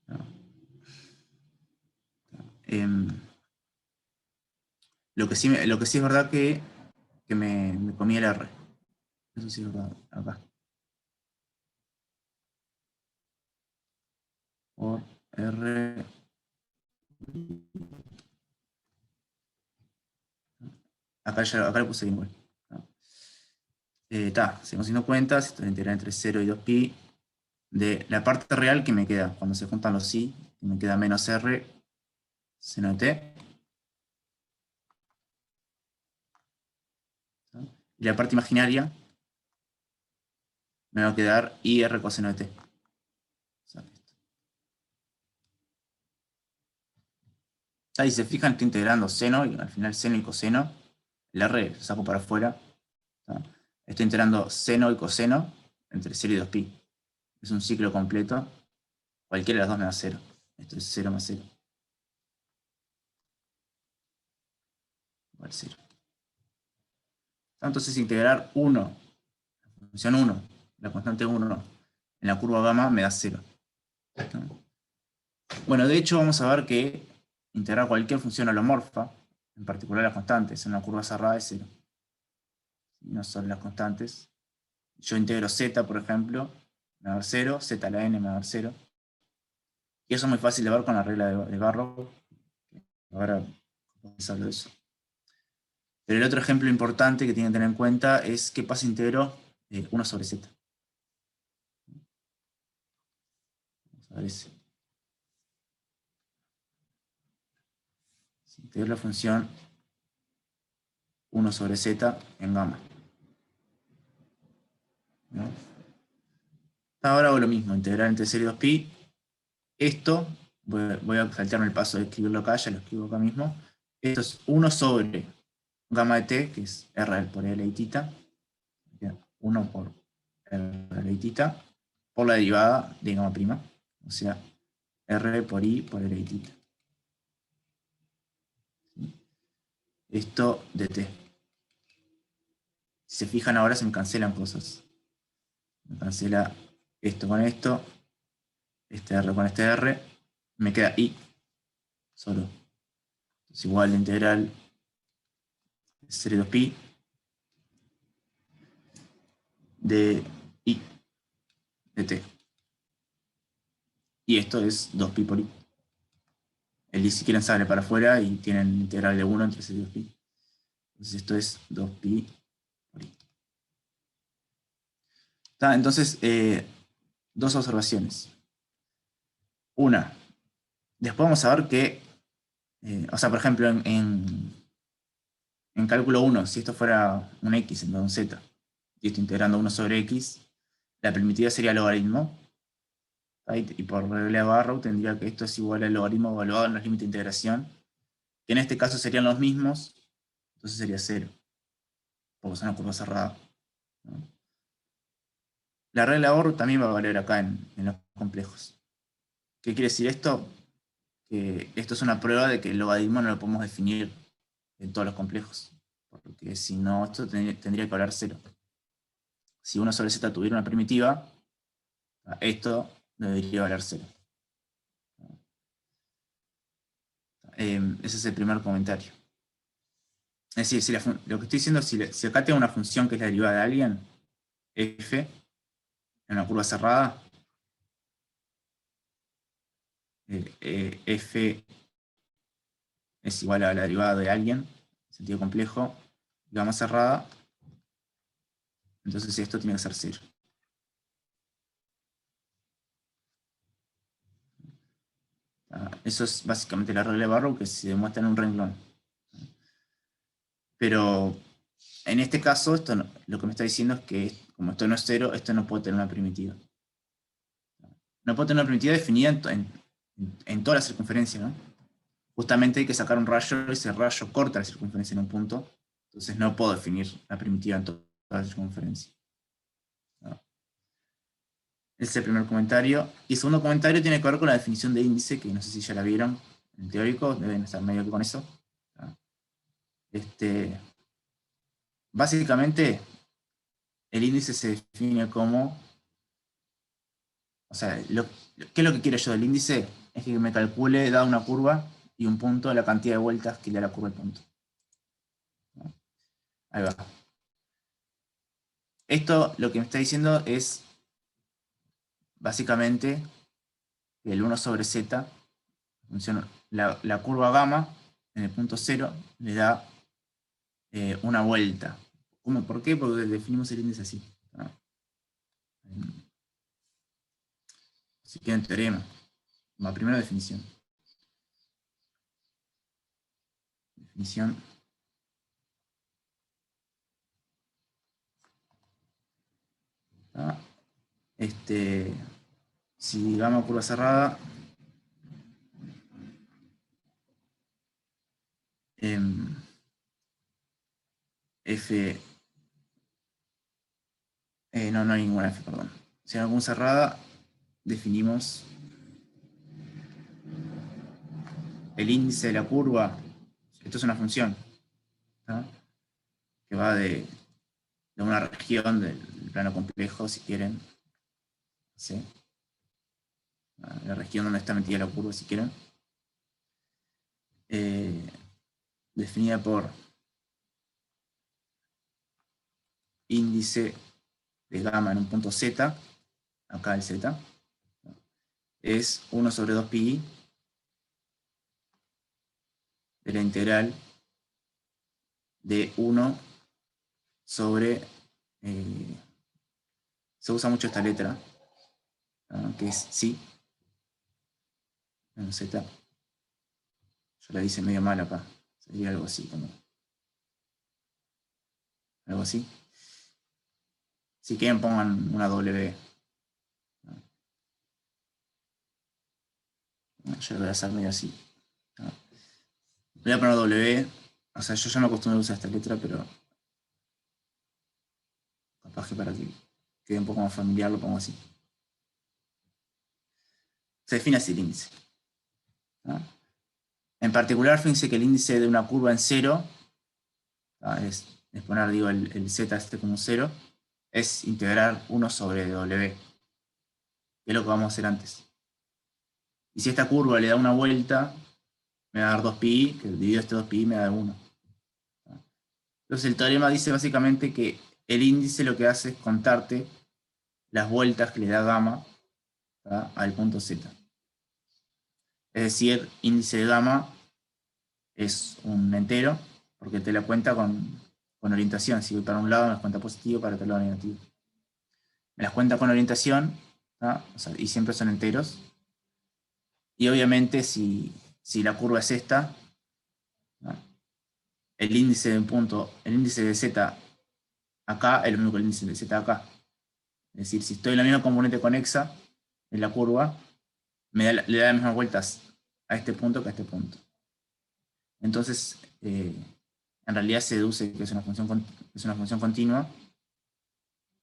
No. Lo que sí es verdad que me comí el R. Eso sí es verdad. Acá. Por R. Acá le puse bien igual. Seguimos haciendo cuentas. Esto es integral entre 0 y 2pi. De la parte real que me queda, cuando se juntan los i, me queda menos r seno de t. Y la parte imaginaria me va a quedar i r coseno de t. Y si se fijan, estoy integrando seno, y al final seno y coseno. El r lo saco para afuera. Estoy integrando seno y coseno entre 0 y 2pi. Es un ciclo completo. Cualquiera de las dos me da 0. Esto es 0 más 0. Igual 0. Entonces integrar 1, la función 1, la constante 1, en la curva gamma me da 0. Bueno, de hecho vamos a ver que integrar cualquier función holomorfa, en particular las constantes, en una curva cerrada es 0. No son las constantes. Yo integro z, por ejemplo, me va a dar 0, z a la n me va a dar 0. Y eso es muy fácil de ver con la regla de Barrow. Ahora vamos a hablar de eso. Pero el otro ejemplo importante que tienen que tener en cuenta es qué pasa integro 1 sobre z. Vamos a ver ese. Si integro la función 1 sobre z en gamma. ¿No? Ahora hago lo mismo, integrar entre 0 y 2pi. Esto, voy a saltarme el paso de escribirlo acá, ya lo escribo acá mismo. Esto es 1 sobre gamma de t, que es r por l y tita. 1 por r y tita, por la derivada de gamma prima. O sea, r por i por l y tita. Esto de t. Si se fijan ahora se me cancelan cosas. Me cancela esto con esto, este r con este r, me queda i solo. Es igual la integral de 0 y 2pi de i de t. Y esto es 2pi por i. El i si quieren sale para afuera y tienen integral de 1 entre 0 y 2pi. Entonces esto es 2pi por i. Entonces, dos observaciones. Una, después vamos a ver que, o sea, por ejemplo, en cálculo 1, si esto fuera un x en vez de un z, y esto integrando 1 sobre x, la primitiva sería logaritmo, y por regla de Barrow tendría que esto es igual al logaritmo evaluado en los límites de integración, que en este caso serían los mismos, entonces sería 0, porque es una curva cerrada, ¿no? La regla de Barrow también va a valer acá en los complejos. ¿Qué quiere decir esto? Que esto es una prueba de que el logaritmo no lo podemos definir en todos los complejos, porque si no, esto tendría que valer 0. Si 1 sobre z tuviera una primitiva, esto debería valer 0. Ese es el primer comentario. Es decir, lo que estoy diciendo es si acá tengo una función que es la derivada de alguien, f, en una curva cerrada, f es igual a la derivada de alguien, en sentido complejo, gamma cerrada, entonces esto tiene que ser 0. Eso es básicamente la regla de Barrow que se demuestra en un renglón. Pero en este caso, esto no, lo que me está diciendo es que como esto no es 0, esto no puede tener una primitiva. No puede tener una primitiva definida en toda la circunferencia, ¿no? Justamente hay que sacar un rayo y ese rayo corta la circunferencia en un punto. Entonces no puedo definir la primitiva en toda la circunferencia. ¿No? Ese es el primer comentario. Y el segundo comentario tiene que ver con la definición de índice, que no sé si ya la vieron en el teórico, deben estar medio que con eso. Básicamente, el índice se define como, o sea, ¿qué es lo que quiero yo del índice? Es que me calcule, dada una curva y un punto, la cantidad de vueltas que le da la curva al punto. ¿No? Ahí va. Esto lo que me está diciendo es, básicamente, que el 1 sobre z, la curva gamma, en el punto 0, le da una vuelta. ¿Por qué? Porque definimos el índice así. ¿No? Así que en teorema. La primera definición. Definición. Si gamma curva cerrada, f, no hay ninguna f, perdón. Si hay alguna cerrada, definimos el índice de la curva. Esto es una función, ¿no? Que va de una región del plano complejo, si quieren, ¿sí? la región donde está metida la curva, si quieren, definida por índice de gamma en un punto z, acá el z, es 1 sobre 2 pi de la integral de 1 sobre, se usa mucho esta letra, que es psi, en z. Yo la hice medio mal acá, sería algo así, como algo así. Si quieren pongan una W. Yo lo voy a hacer medio así. Voy a poner W, o sea, yo ya me acostumbré a usar esta letra, pero capaz que para que quede un poco más familiar lo pongo así. Se define así el índice. En particular, fíjense que el índice de una curva en cero, es poner, digo, el z este como 0, es integrar 1 sobre W, que es lo que vamos a hacer antes. Y si esta curva le da una vuelta, me va a dar 2pi, que dividido este 2pi me da 1. Entonces el teorema dice básicamente que el índice lo que hace es contarte las vueltas que le da gamma al punto z. Es decir, índice de gamma es un entero, porque te la cuenta con orientación. Si voy para un lado me las cuenta positivo, para otro lado negativo. Me las cuenta con orientación, o sea, y siempre son enteros. Y obviamente si la curva es esta, el índice de un punto, el índice de z acá es lo mismo que el índice de z acá. Es decir, si estoy en la misma componente conexa en la curva, le da las mismas vueltas a este punto que a este punto. Entonces, en realidad se deduce que es una función continua.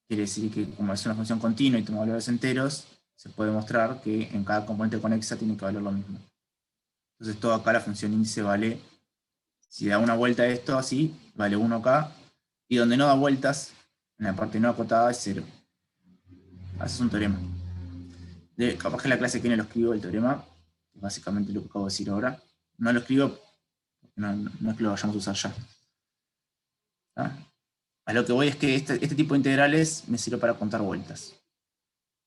Quiere decir que como es una función continua y toma valores enteros, se puede mostrar que en cada componente conexa tiene que valer lo mismo. Entonces todo acá la función índice vale, si da una vuelta a esto así, vale 1 acá, y donde no da vueltas, en la parte no acotada es 0. Ese es un teorema. Capaz que la clase que viene lo escribo el teorema, que es básicamente lo que acabo de decir ahora. No lo escribo, no es que lo vayamos a usar ya. A lo que voy es que este tipo de integrales me sirve para contar vueltas.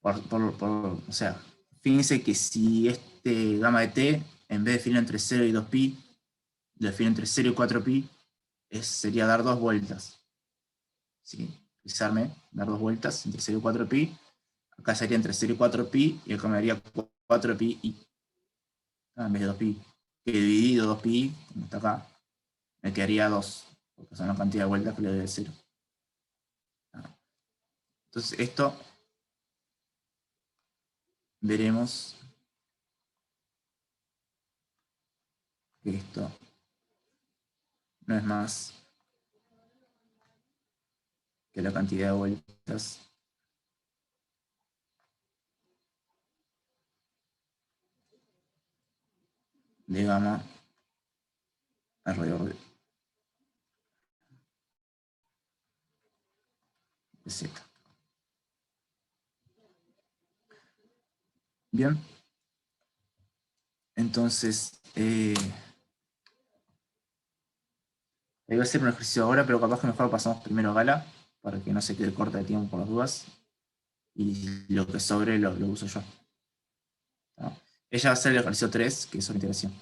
O sea, fíjense que si este gamma de t, en vez de definir entre 0 y 2pi, lo define entre 0 y 4pi, sería dar 2 vueltas. ¿Sí? Pisarme, dar 2 vueltas entre 0 y 4pi. Acá sería entre 0 y 4pi, y acá me daría 4pi y en vez de 2pi. Que dividido 2pi, como está acá, me quedaría 2, porque son la cantidad de vueltas que le doy de 0. Entonces esto veremos que esto no es más que la cantidad de vueltas de gamma alrededor de z. Bien. Entonces, ahí voy a hacer un ejercicio ahora, pero capaz que mejor lo pasamos primero a Gala, para que no se quede corta de tiempo por las dudas. Y lo que sobre lo uso yo. Ella va a hacer el ejercicio 3, que es sobre integración.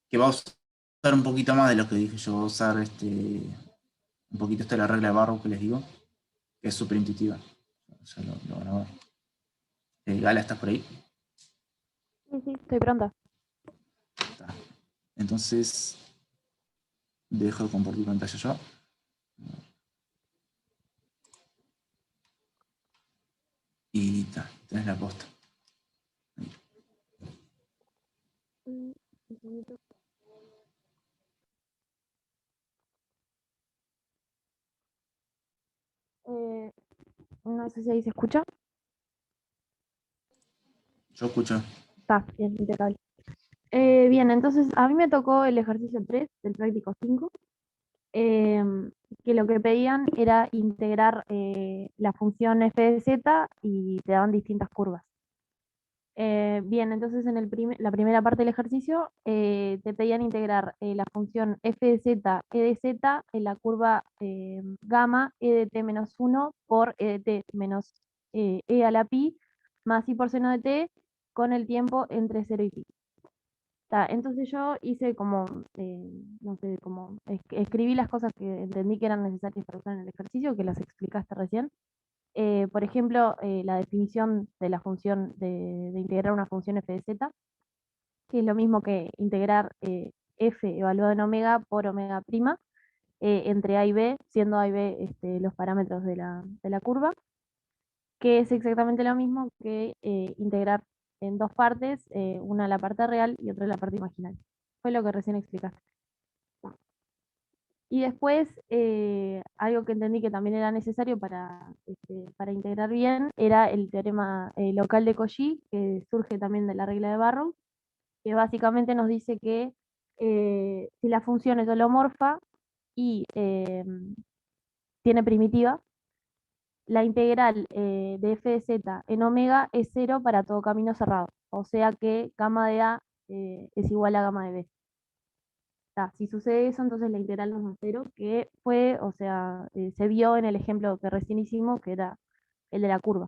Que va a usar un poquito más de lo que dije yo. Va a usar un poquito de la regla de Barrow que les digo, que es súper intuitiva. Ya lo van a ver. Gala, ¿estás por ahí? Sí, estoy pronta. Entonces, dejo de compartir pantalla yo. Y tenés la posta. No sé si ahí se escucha. Yo escucho. Está bien, impecable. Bien, entonces a mí me tocó el ejercicio 3 del práctico 5, que lo que pedían era integrar la función f de z y te daban distintas curvas. Bien, entonces en la primera parte del ejercicio te pedían integrar la función f de z, e de z en la curva gamma e de t menos 1 por e de t menos e a la pi más i por seno de t con el tiempo entre 0 y pi. Entonces yo hice como, no sé, como escribí las cosas que entendí que eran necesarias para usar en el ejercicio, que las explicaste recién. Por ejemplo, la definición de la función de integrar una función f de z, que es lo mismo que integrar f evaluado en omega por omega prima entre a y b, siendo a y b los parámetros de la curva, que es exactamente lo mismo que integrar en dos partes, una la parte real y otra la parte imaginaria. Fue lo que recién explicaste. Y después, algo que entendí que también era necesario para integrar bien, era el teorema local de Cauchy, que surge también de la regla de Barrow, que básicamente nos dice que si la función es holomorfa y tiene primitiva, la integral de f de z en omega es 0 para todo camino cerrado. O sea que gamma de a es igual a gamma de b. Si sucede eso, entonces la integral nos da 0, que fue, o sea, se vio en el ejemplo que recién hicimos, que era el de la curva.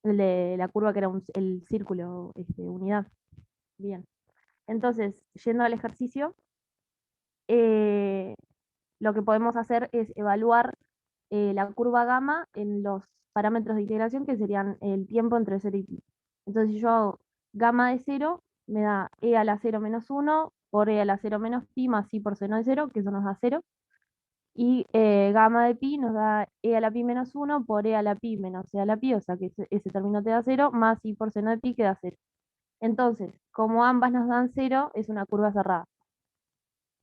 El de la curva que era el círculo, unidad. Bien. Entonces, yendo al ejercicio, lo que podemos hacer es evaluar la curva gamma en los parámetros de integración, que serían el tiempo entre 0 y pi. Entonces, si yo hago gamma de 0, me da e a la 0 menos 1 por e a la 0 menos pi más i por seno de 0, que eso nos da 0. Y gamma de pi nos da e a la pi menos 1 por e a la pi menos e a la pi, o sea que ese término te da 0, más i por seno de pi que da 0. Entonces, como ambas nos dan 0, es una curva cerrada.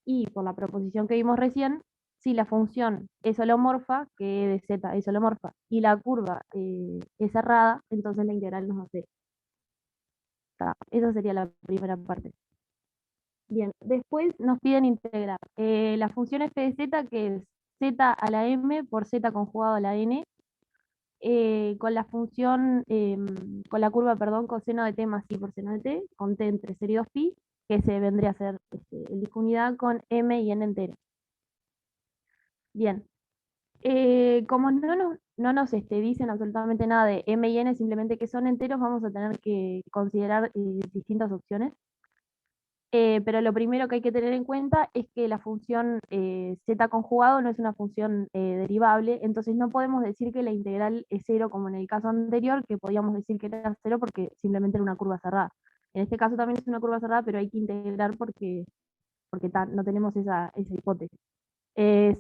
Y por la proposición que vimos recién, si la función es holomorfa, que e de z es holomorfa, y la curva es cerrada, entonces la integral nos da 0. Esa sería la primera parte. Bien, después nos piden integrar la función f de z, que es z a la m por z conjugado a la n, con la función, con la curva, perdón, coseno de t más i por seno de t, con t entre 0 y 2 pi, que se vendría a ser el disco unidad con m y n entero. Bien, como no nos dicen absolutamente nada de m y n, simplemente que son enteros, vamos a tener que considerar distintas opciones. Pero lo primero que hay que tener en cuenta es que la función z conjugado no es una función derivable, entonces no podemos decir que la integral es 0 como en el caso anterior, que podíamos decir que era 0 porque simplemente era una curva cerrada. En este caso también es una curva cerrada, pero hay que integrar porque no tenemos esa hipótesis.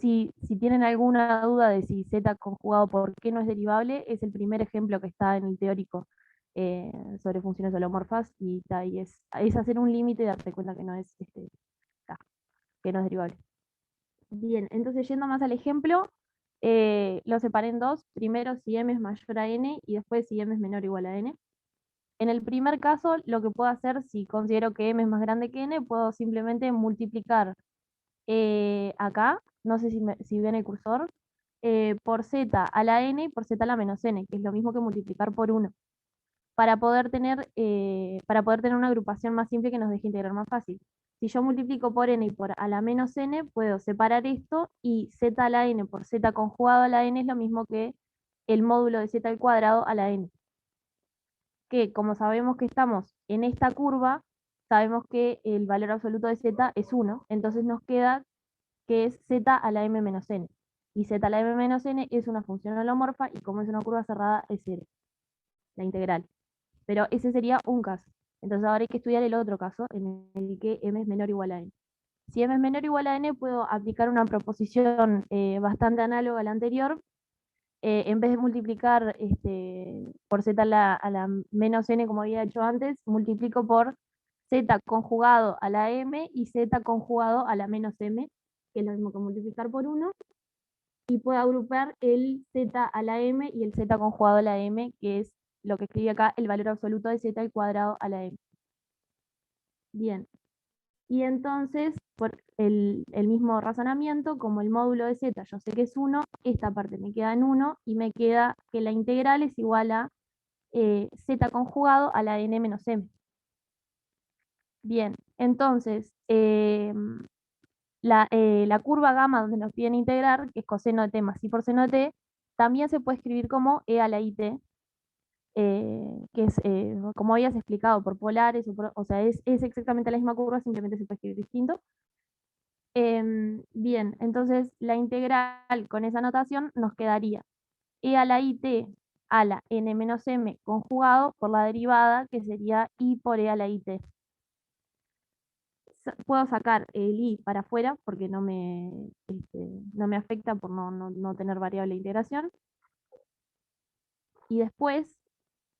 Si tienen alguna duda de si z conjugado por qué no es derivable, es el primer ejemplo que está en el teórico sobre funciones holomorfas, y es hacer un límite y darte cuenta que no es, que no es derivable. Bien, entonces yendo más al ejemplo, lo separé en dos. Primero si m es mayor a n y después si m es menor o igual a n. En el primer caso, lo que puedo hacer, si considero que m es más grande que n, puedo simplemente multiplicar acá, no sé si ven el cursor, por z a la n y por z a la menos n, que es lo mismo que multiplicar por 1, para poder tener una agrupación más simple que nos deje integrar más fácil. Si yo multiplico por n y por a la menos n, puedo separar esto, y z a la n por z conjugado a la n es lo mismo que el módulo de z al cuadrado a la n. Que como sabemos que estamos en esta curva, sabemos que el valor absoluto de z es 1, entonces nos queda que es z a la m menos n. Y z a la m menos n es una función holomorfa, y como es una curva cerrada, es 0, la integral. Pero ese sería un caso. Entonces ahora hay que estudiar el otro caso, en el que m es menor o igual a n. Si m es menor o igual a n, puedo aplicar una proposición bastante análoga a la anterior. En vez de multiplicar por z a la menos n, como había hecho antes, multiplico por z conjugado a la m y z conjugado a la menos m, que es lo mismo que multiplicar por 1, y puedo agrupar el z a la m y el z conjugado a la m, que es lo que escribí acá, el valor absoluto de z al cuadrado a la m. Bien. Y entonces, por el mismo razonamiento, como el módulo de z yo sé que es 1, esta parte me queda en 1, y me queda que la integral es igual a z conjugado a la n menos m. Bien, entonces, la curva gamma donde nos piden integrar, que es coseno de t más i por seno de t, también se puede escribir como e a la it, que es, como habías explicado, por polares, o sea, es exactamente la misma curva, simplemente se puede escribir distinto. Bien, entonces la integral con esa notación nos quedaría e a la it a la n menos m conjugado por la derivada, que sería i por e a la it. Puedo sacar el i para afuera porque no me afecta por no tener variable de integración. Y después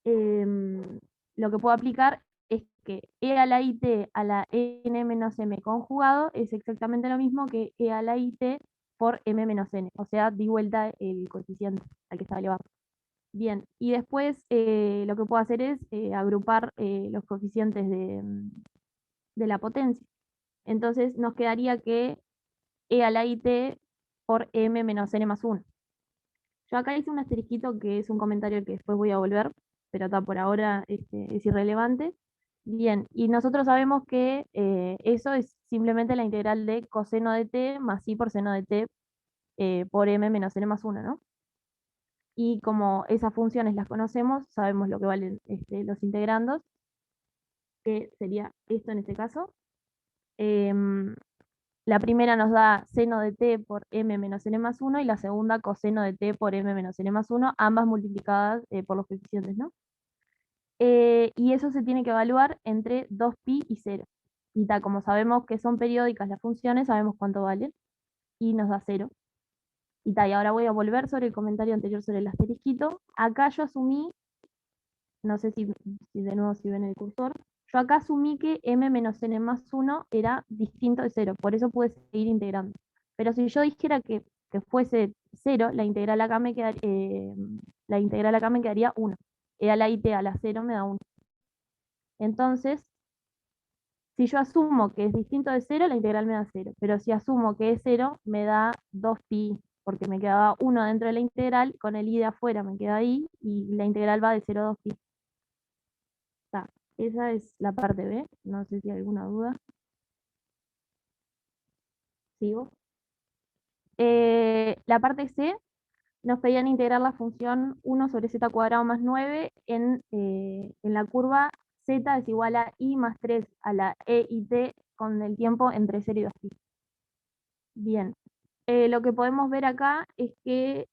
lo que puedo aplicar es que e a la it a la n menos m conjugado es exactamente lo mismo que e a la it por m menos n, o sea, di vuelta el coeficiente al que está elevado. Bien, y después lo que puedo hacer es agrupar los coeficientes de la potencia. Entonces nos quedaría que e a la it por m menos n más 1. Yo acá hice un asterisquito que es un comentario que después voy a volver, pero está por ahora es irrelevante. Bien, y nosotros sabemos que eso es simplemente la integral de coseno de t más i por seno de t por m menos n más 1, ¿no? Y como esas funciones las conocemos, sabemos lo que valen los integrandos, que sería esto en este caso. La primera nos da seno de t por m menos n más 1 y la segunda coseno de t por m menos n más 1, ambas multiplicadas por los coeficientes, ¿no? Y eso se tiene que evaluar entre 2pi y 0. Y tal, como sabemos que son periódicas las funciones, sabemos cuánto valen y nos da 0. Y tal, y ahora voy a volver sobre el comentario anterior sobre el asterisquito. Acá yo asumí, no sé si de nuevo si ven el cursor, yo acá asumí que m menos n más 1 era distinto de 0, por eso pude seguir integrando. Pero si yo dijera que fuese 0, la integral acá me quedaría 1. E a la it a la 0 me da 1. Entonces, si yo asumo que es distinto de 0, la integral me da 0. Pero si asumo que es 0, me da 2pi, porque me quedaba 1 dentro de la integral, con el i de afuera me queda ahí, y la integral va de 0 a 2pi. Esa es la parte B, no sé si hay alguna duda. Sigo. La parte C nos pedían integrar la función 1 sobre z cuadrado más 9 en la curva z es igual a i más 3 a la e y t con el tiempo entre 0 y 2pi. Bien, lo que podemos ver acá es que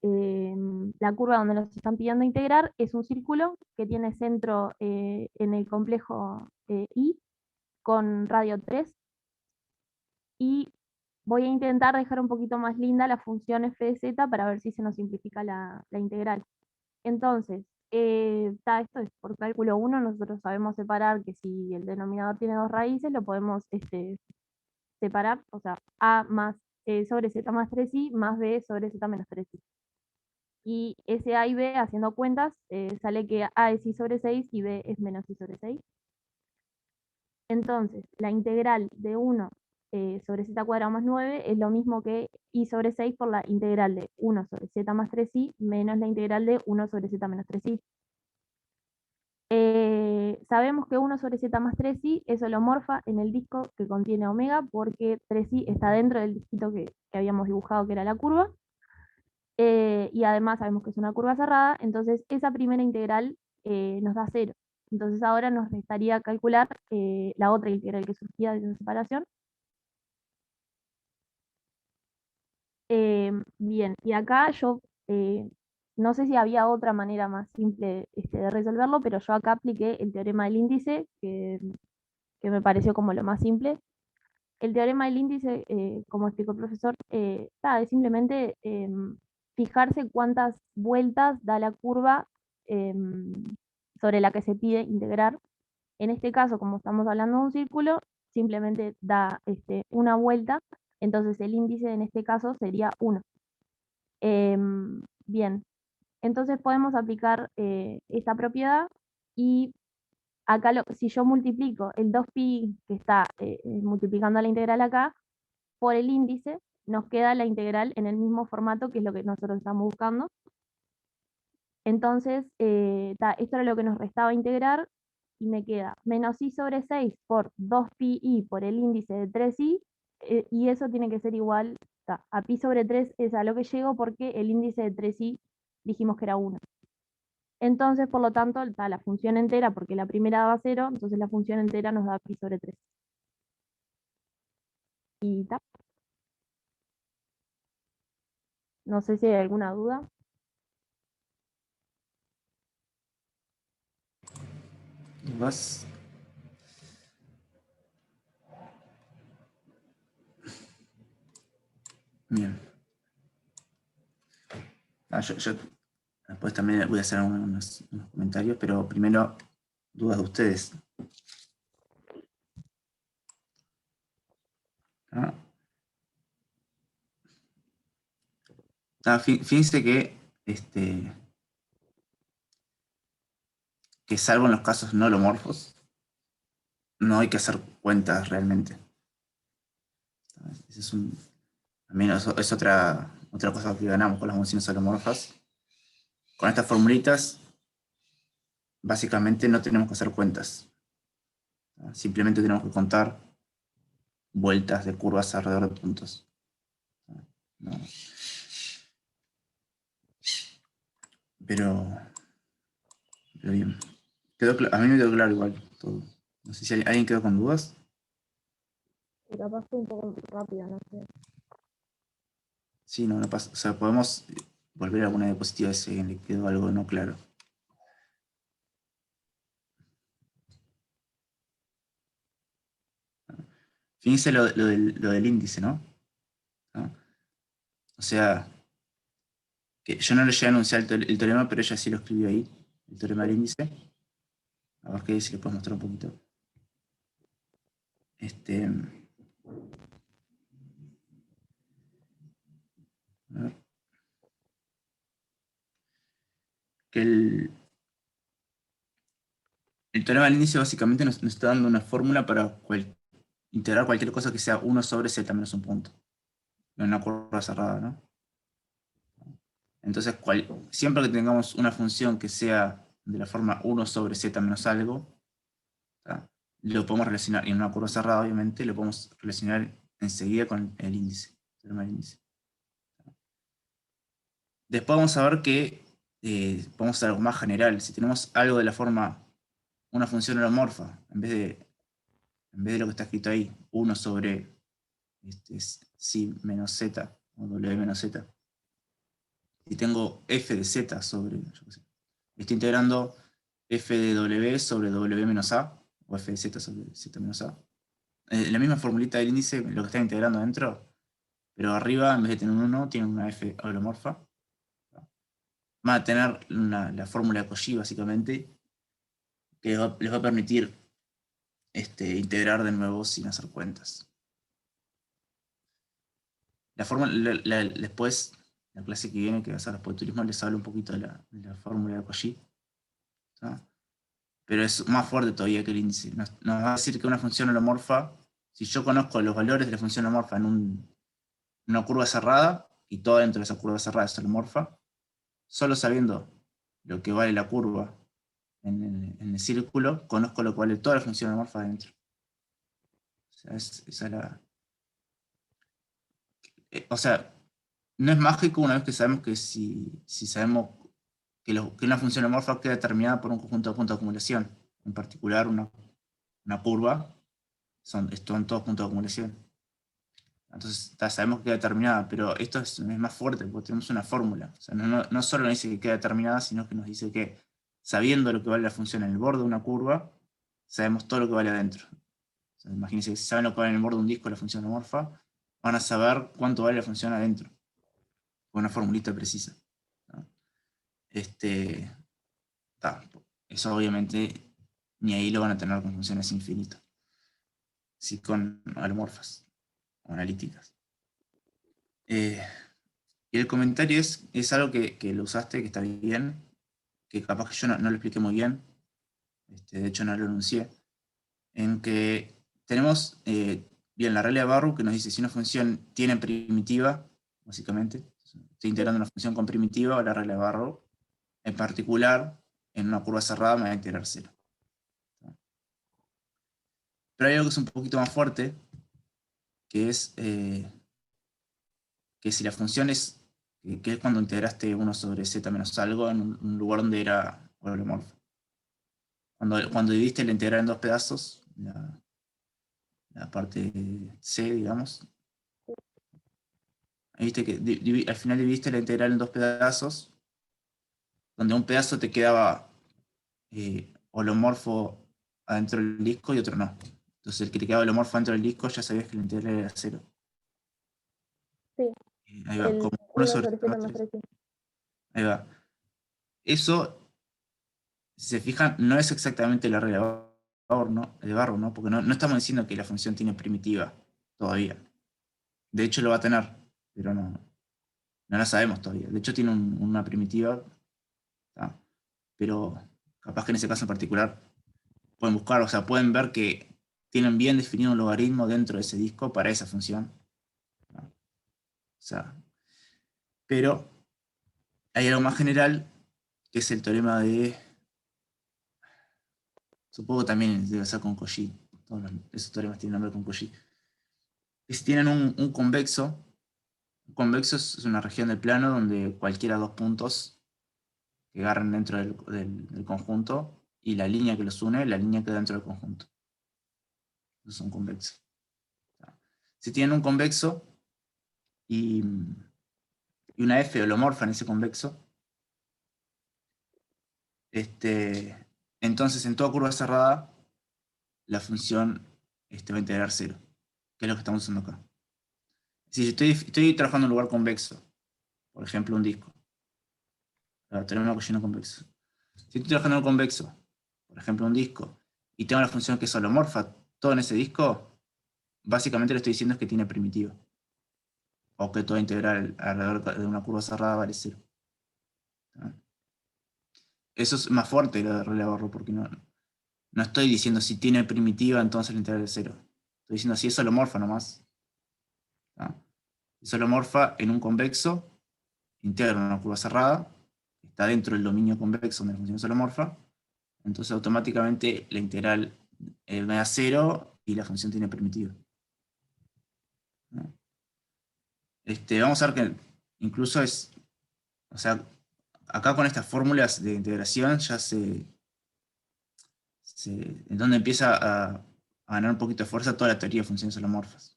la curva donde nos están pidiendo integrar es un círculo que tiene centro en el complejo I con radio 3. Y voy a intentar dejar un poquito más linda la función f de z para ver si se nos simplifica la integral. Entonces, esto es por cálculo 1, nosotros sabemos separar que si el denominador tiene dos raíces, lo podemos separar, o sea, a más sobre z más 3i más b sobre z menos 3i. Y ese a y b, haciendo cuentas, sale que a es i sobre 6 y b es menos i sobre 6. Entonces, la integral de 1 sobre z cuadrado más 9 es lo mismo que i sobre 6 por la integral de 1 sobre z más 3i menos la integral de 1 sobre z menos 3i. Sabemos que 1 sobre z más 3i es holomorfa en el disco que contiene omega porque 3i está dentro del disquito que habíamos dibujado que era la curva. Y además sabemos que es una curva cerrada, entonces esa primera integral nos da 0. Entonces ahora nos restaría calcular la otra integral que surgía de esa separación. Bien, y acá yo no sé si había otra manera más simple de resolverlo, pero yo acá apliqué el teorema del índice, que me pareció como lo más simple. El teorema del índice, como explicó el profesor, es simplemente fijarse cuántas vueltas da la curva sobre la que se pide integrar. En este caso, como estamos hablando de un círculo, simplemente da una vuelta, entonces el índice en este caso sería 1. Bien, entonces podemos aplicar esta propiedad y acá si yo multiplico el 2pi que está multiplicando la integral acá por el índice, nos queda la integral en el mismo formato que es lo que nosotros estamos buscando. Entonces, esto era lo que nos restaba integrar, y me queda menos i sobre 6 por 2pi por el índice de 3i, y eso tiene que ser igual a pi sobre 3 es a lo que llego porque el índice de 3i dijimos que era 1. Entonces, por lo tanto, la función entera, porque la primera daba 0, entonces la función entera nos da pi sobre 3. Y ta. No sé si hay alguna duda. ¿Vas? Bien. Yo después también voy a hacer unos comentarios, pero primero, dudas de ustedes. ¿Ah? Fíjense que salvo en los casos no holomorfos, no hay que hacer cuentas realmente. También es otra cosa que ganamos con las funciones holomorfas. Con estas formulitas, básicamente no tenemos que hacer cuentas. Simplemente tenemos que contar vueltas de curvas alrededor de puntos. No. Pero bien. A mí me quedó claro igual todo. No sé si alguien quedó con dudas. Capaz fue un poco rápido, no sé. Sí, no pasa. O sea, podemos volver a alguna diapositiva si a alguien le quedó algo no claro. Fíjense lo del índice, ¿no? O sea, que yo no le llegué a anunciar el teorema, pero ella sí lo escribió ahí, el teorema del índice. A ver qué dice, le puedo mostrar un poquito. A ver. Que el teorema del índice básicamente nos está dando una fórmula para integrar cualquier cosa que sea 1 sobre z menos un punto. En una curva cerrada, ¿no? Entonces, siempre que tengamos una función que sea de la forma 1 sobre z menos algo, ¿tá? Lo podemos relacionar, y en una curva cerrada, obviamente, lo podemos relacionar enseguida con el índice, el teorema del índice. Después vamos a ver que podemos hacer algo más general. Si tenemos algo de la forma, una función holomorfa, en vez de lo que está escrito ahí, 1 sobre si menos z, o w menos z, y tengo f de z sobre, yo qué sé, estoy integrando f de w sobre w menos a, o f de z sobre z menos a. La misma formulita del índice, lo que está integrando adentro, pero arriba, en vez de tener un 1, tiene una f holomorfa. Va a tener la fórmula de Cauchy, básicamente, que les va a permitir integrar de nuevo sin hacer cuentas. La fórmula, después, la clase que viene, que va a ser los positurismos, les hablo un poquito de la fórmula de Cauchy. ¿Sí? Pero es más fuerte todavía que el índice. Nos va a decir que una función holomorfa, si yo conozco los valores de la función holomorfa en una curva cerrada, y todo dentro de esa curva cerrada es holomorfa, solo sabiendo lo que vale la curva en el círculo, conozco lo que vale toda la función holomorfa adentro. O sea, esa es la... o sea, no es mágico una vez que sabemos que si sabemos que una función holomorfa queda determinada por un conjunto de puntos de acumulación, en particular una curva, son todos puntos de acumulación. Entonces sabemos que queda determinada, pero esto es más fuerte porque tenemos una fórmula. O sea, no solo nos dice que queda determinada, sino que nos dice que sabiendo lo que vale la función en el borde de una curva, sabemos todo lo que vale adentro. O sea, imagínense que si saben lo que vale en el borde de un disco la función holomorfa, van a saber cuánto vale la función adentro, con una formulita precisa, ¿no? Eso obviamente ni ahí lo van a tener con funciones infinitas, sí con holomorfas o analíticas. Y el comentario es algo que lo usaste, que está bien, que capaz que yo no lo expliqué muy bien, de hecho no lo enuncié, en que tenemos bien la regla de Barrow que nos dice si una función tiene primitiva, básicamente, estoy integrando una función con primitiva o la regla de Barrow, En particular, en una curva cerrada me va a integrar 0. Pero hay algo que es un poquito más fuerte, que es que si la función es, que es cuando integraste 1 sobre z menos algo en un lugar donde era holomorfo. Cuando dividiste la integral en 2 pedazos, la parte C, digamos, ahí viste que al final dividiste la integral en 2 pedazos, donde un pedazo te quedaba holomorfo adentro del disco y otro no. Entonces el que te quedaba holomorfo adentro del disco ya sabías que la integral era 0. Sí, Ahí va, el como 1 1 sobre sobre 0 más 3. Ahí va. Eso, si se fijan, no es exactamente la regla de Barrow, ¿no? Porque no estamos diciendo que la función tiene primitiva todavía. De hecho lo va a tener, pero no la sabemos todavía. De hecho tiene una primitiva, ¿tá? Pero capaz que en ese caso en particular pueden buscar, o sea, pueden ver que tienen bien definido un logaritmo dentro de ese disco para esa función, ¿tá? O sea, pero hay algo más general, que es el teorema de... Supongo que también debe ser con Cauchy. Todos esos teoremas tienen nombre con Cauchy. Que si tienen un convexo es una región del plano donde cualquiera de 2 puntos que agarran dentro del conjunto y la línea que los une, la línea queda dentro del conjunto. Eso es un convexo. Si tienen un convexo y una F holomorfa en ese convexo, entonces en toda curva cerrada la función va a integrar 0, que es lo que estamos usando acá. Si estoy trabajando en un lugar convexo, por ejemplo un disco, teorema de Cauchy convexo. Si estoy trabajando en un convexo, por ejemplo un disco, y tengo la función que es holomorfa, todo en ese disco, básicamente lo que estoy diciendo es que tiene primitiva. O que toda integral alrededor de una curva cerrada vale 0. Eso es más fuerte lo de regla de Barrow, porque no estoy diciendo si tiene primitiva, entonces la integral es 0. Estoy diciendo si es holomorfa nomás. Es holomorfa en un convexo, integra una curva cerrada, está dentro del dominio convexo donde la función es holomorfa, entonces automáticamente la integral me da 0 y la función tiene primitiva. Vamos a ver que incluso es, o sea, acá con estas fórmulas de integración ya en donde empieza a ganar un poquito de fuerza toda la teoría de funciones holomorfas.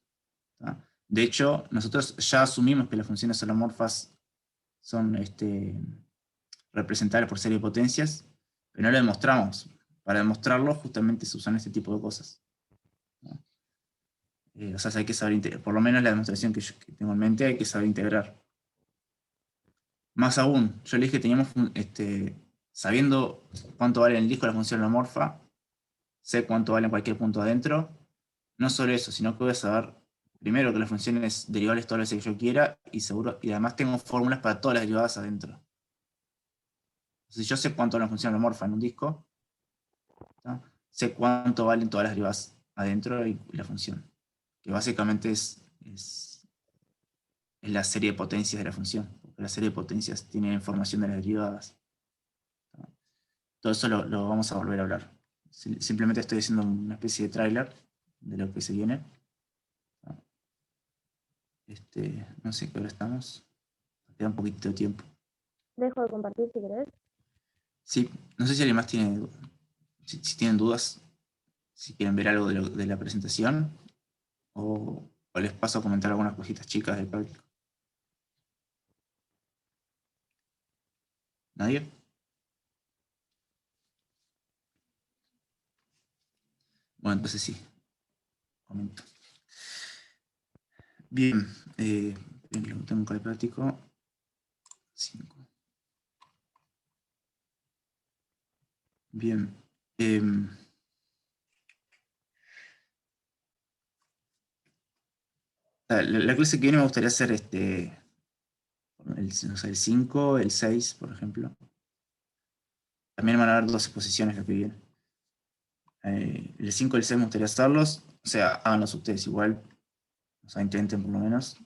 ¿Tá? De hecho, nosotros ya asumimos que las funciones holomorfas son representables por serie de potencias, pero no lo demostramos. Para demostrarlo, justamente se usan este tipo de cosas. O sea, hay que saber integrar. Por lo menos la demostración que tengo en mente, hay que saber integrar. Más aún, yo le dije que teníamos, sabiendo cuánto vale en el disco la función holomorfa, sé cuánto vale en cualquier punto adentro. No solo eso, sino que voy a saber, primero, que las funciones derivables todas las que yo quiera, y además tengo fórmulas para todas las derivadas adentro. Si yo sé cuánto vale una función holomorfa en un disco, ¿tá? Sé cuánto valen todas las derivadas adentro y la función. Que básicamente es la serie de potencias de la función. Porque la serie de potencias tiene información de las derivadas. Todo eso lo vamos a volver a hablar. Simplemente estoy haciendo una especie de tráiler de lo que se viene. No sé qué hora estamos. Queda un poquito de tiempo. Dejo de compartir si querés. Sí, no sé si alguien más tiene, si tienen dudas, si quieren ver algo de la presentación, o les paso a comentar algunas cositas chicas del práctico. ¿Nadie? Bueno, entonces sí, comento. Bien, lo tengo con el práctico. 5. Bien. La clase que viene me gustaría hacer el 5, el 6, por ejemplo. También van a haber 2 exposiciones lo que viene. El 5 y el 6 me gustaría hacerlos. O sea, háganlos ustedes igual. O sea, intenten por lo menos.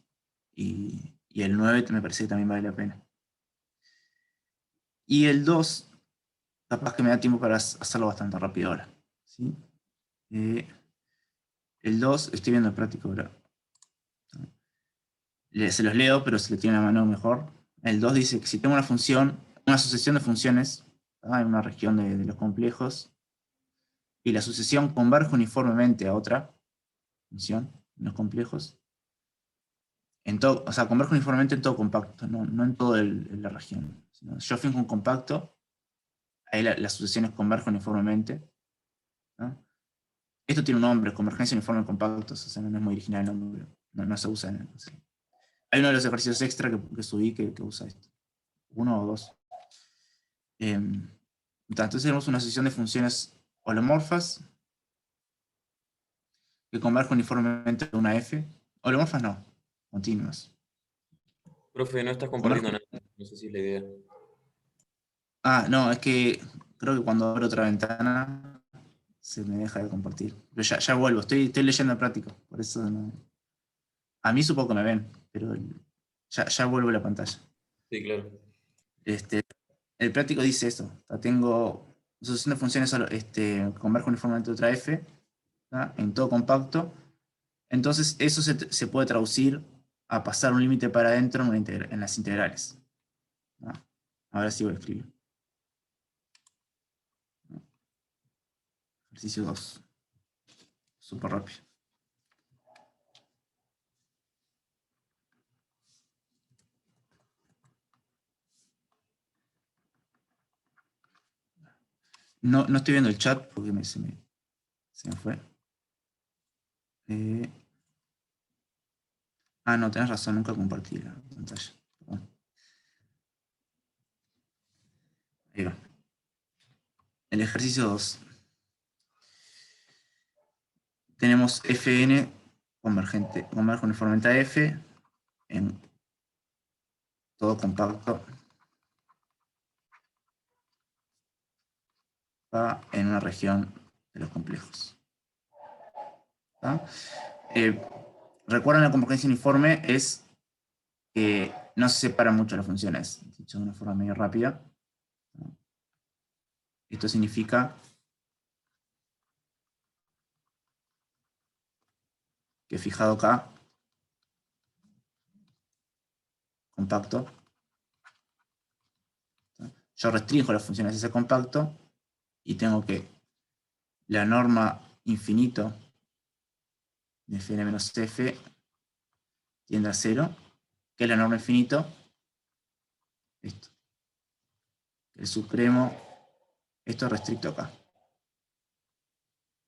Y el 9 me parece que también vale la pena. Y el 2, capaz que me da tiempo para hacerlo bastante rápido ahora. ¿Sí? El 2, estoy viendo el práctico ahora. Se los leo, pero si lo tienen a mano mejor. El 2 dice que si tengo una función, una sucesión de funciones, en una región de los complejos, y la sucesión converge uniformemente a otra función en los complejos, o sea, converge uniformemente en todo compacto, no en toda la región. Yo fijo un compacto, ahí las sucesiones convergen uniformemente, ¿no? Esto tiene un nombre, convergencia uniforme en compactos, o sea, no es muy original el nombre, no se usa. Hay uno de los ejercicios extra que subí que usa esto. 1 o 2. Entonces tenemos una sucesión de funciones holomorfas que convergen uniformemente a una f. Holomorfas no, continuas. Profe, no estás compartiendo nada. No sé si es la idea. No, es que creo que cuando abro otra ventana se me deja de compartir. Pero ya vuelvo, estoy leyendo el práctico, por eso no. A mí supongo que me ven, pero ya vuelvo a la pantalla. Sí, claro. El práctico dice eso. Tengo sucesión de funciones converge uniformemente a otra f, ¿tá? En todo compacto. Entonces eso se puede traducir a pasar un límite para adentro en las integrales. ¿No? Ahora sí voy a escribir. Ejercicio 2. Súper rápido. No estoy viendo el chat porque se me fue. No, tenés razón, nunca compartí la pantalla. Perdón. Ahí va. El ejercicio 2. Tenemos Fn converge uniformemente a F en todo compacto en una región de los complejos. Recuerden, la convergencia uniforme es que no se separan mucho las funciones, dicho de una forma medio rápida. Esto significa que fijado acá, compacto, yo restringo las funciones de ese compacto y tengo que la norma infinito de Fn menos F tiende a 0, que es la norma infinito, esto. El supremo, esto es restricto acá.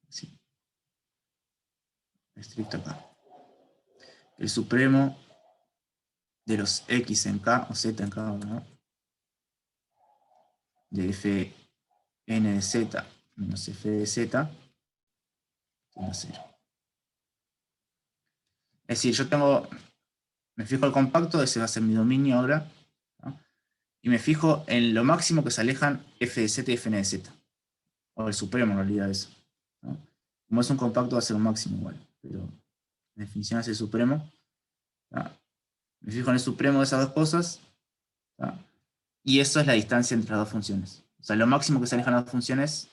Sí. Restricto acá. El supremo de los x en k, o z en k, ¿no? De Fn de z menos f de z, tiende a 0. Es decir, me fijo el compacto, ese va a ser mi dominio ahora, ¿no? Y me fijo en lo máximo que se alejan f de z y fn de z. O el supremo en realidad eso, ¿no? Como es un compacto va a ser un máximo igual, pero la definición es el supremo, ¿no? Me fijo en el supremo de esas dos cosas, ¿no? Y eso es la distancia entre las dos funciones. O sea, lo máximo que se alejan las dos funciones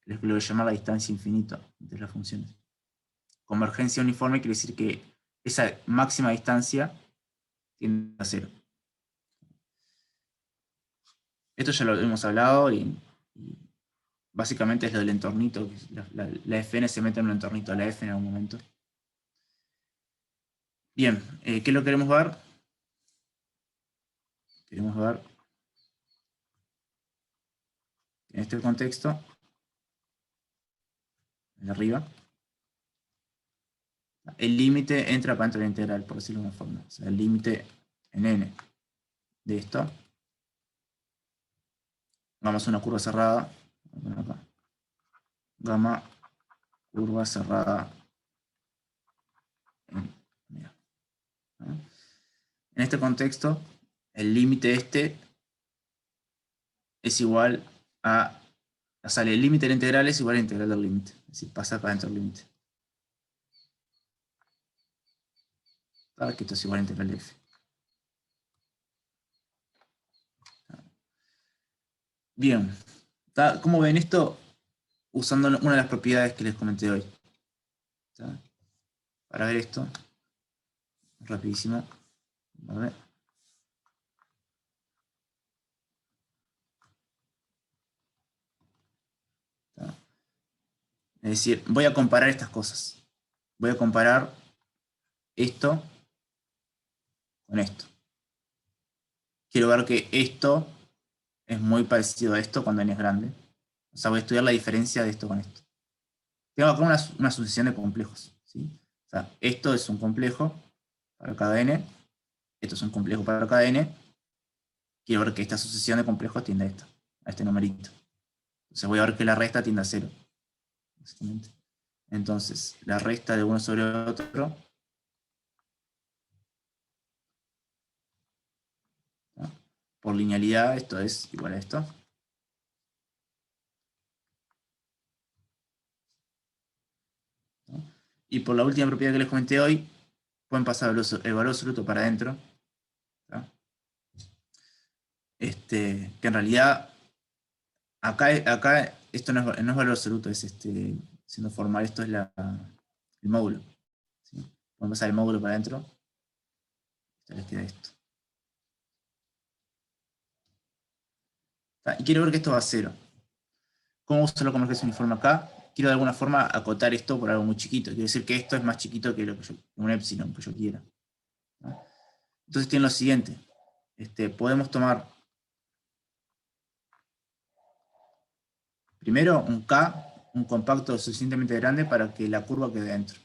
es lo que voy a llamar la distancia infinita entre las funciones. Convergencia uniforme quiere decir que esa máxima distancia tiende a 0. Esto ya lo hemos hablado y básicamente es lo del entornito. La Fn se mete en un entornito de la F en algún momento. Bien, ¿qué lo queremos ver? Queremos ver en este contexto, de arriba, el límite entra para dentro de la integral, por decirlo de una forma. O sea, el límite en n de esto. Hagamos una curva cerrada. Acá. Gamma, curva cerrada. En este contexto, el límite es igual a... O sea, el límite de la integral es igual a la integral del límite. Es decir, pasa para dentro del límite. Que esto es igual a integral de f. Bien. ¿Cómo ven esto? Usando una de las propiedades que les comenté hoy. ¿Está? Para ver esto, rapidísimo. A ver. ¿Está? Es decir, voy a comparar estas cosas. Voy a comparar esto con esto. Quiero ver que esto es muy parecido a esto cuando n es grande. O sea, voy a estudiar la diferencia de esto con esto. Tengo acá una sucesión de complejos, ¿sí? O sea, esto es un complejo para cada n. Esto es un complejo para cada n. Quiero ver que esta sucesión de complejos tiende a este numerito. Entonces voy a ver que la resta tiende a 0. Básicamente. Entonces, la resta de uno sobre otro, ¿no? Por linealidad, esto es igual a esto. ¿No? Y por la última propiedad que les comenté hoy, pueden pasar el valor absoluto para adentro. ¿No? Que en realidad, acá esto no es valor absoluto, es siendo formal, esto es el módulo. ¿Sí? Pueden pasar el módulo para adentro. Esto les queda esto. Y quiero ver que esto va a 0. ¿Cómo uso la convergencia uniforme acá? Quiero de alguna forma acotar esto por algo muy chiquito. Quiero decir que esto es más chiquito que un epsilon que yo quiera. ¿No? Entonces tiene lo siguiente. Podemos tomar primero un K, un compacto suficientemente grande para que la curva quede dentro.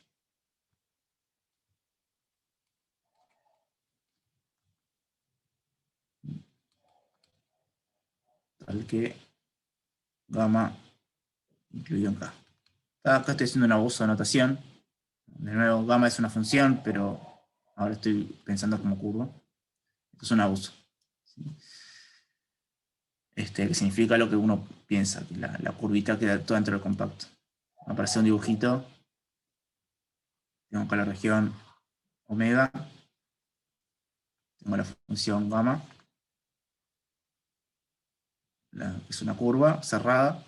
Tal que gamma incluido en K. Acá estoy haciendo un abuso de notación. De nuevo, gamma es una función, pero ahora estoy pensando como curva. Esto es un abuso. ¿Sí? Que significa lo que uno piensa, que la curvita queda toda dentro del compacto. Aparece un dibujito. Tengo acá la región omega. Tengo la función gamma. Es una curva cerrada.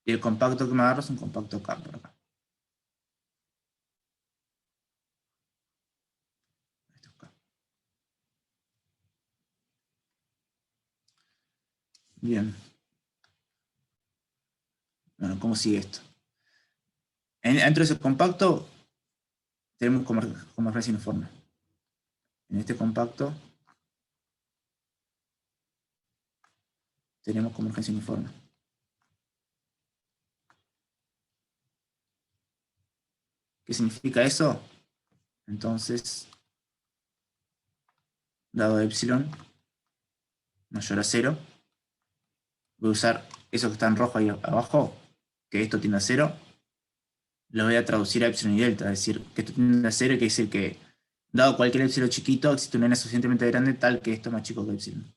Y el compacto que me agarro es un compacto K por acá. Esto es K. Bien. Bueno, ¿cómo sigue esto? Dentro de ese compacto tenemos convergencia uniforme. En este compacto tenemos convergencia uniforme. ¿Qué significa eso? Entonces, dado epsilon mayor a 0, voy a usar eso que está en rojo ahí abajo, que esto tiende a 0, lo voy a traducir a epsilon y delta, es decir, que esto tiende a 0 quiere decir que, dado cualquier epsilon chiquito, existe un n suficientemente grande tal que esto es más chico que epsilon.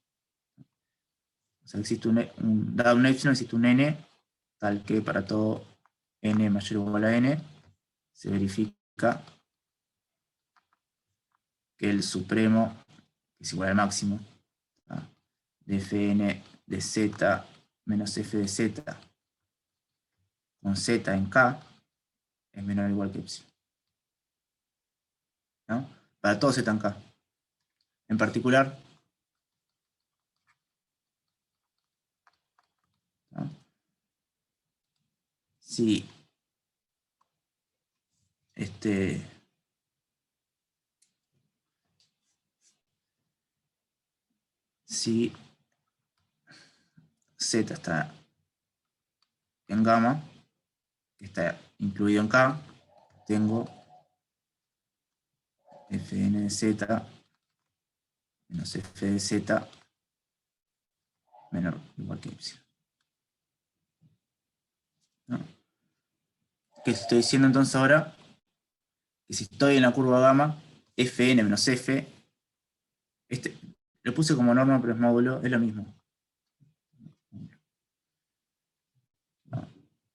O sea, existe dado un epsilon, existe un n tal que para todo n mayor o igual a n, se verifica que el supremo es igual al máximo, ¿no? De fn de z menos f de z con z en k es menor o igual que epsilon. ¿No? Para todo z en k. En particular, ¿no? Si si z está en gamma, que está incluido en k, tengo fn de z menos f de z menor o igual que epsilon. ¿No? ¿Qué estoy diciendo entonces ahora? Que si estoy en la curva gamma, fn menos f, lo puse como norma, pero es módulo, es lo mismo. ¿No?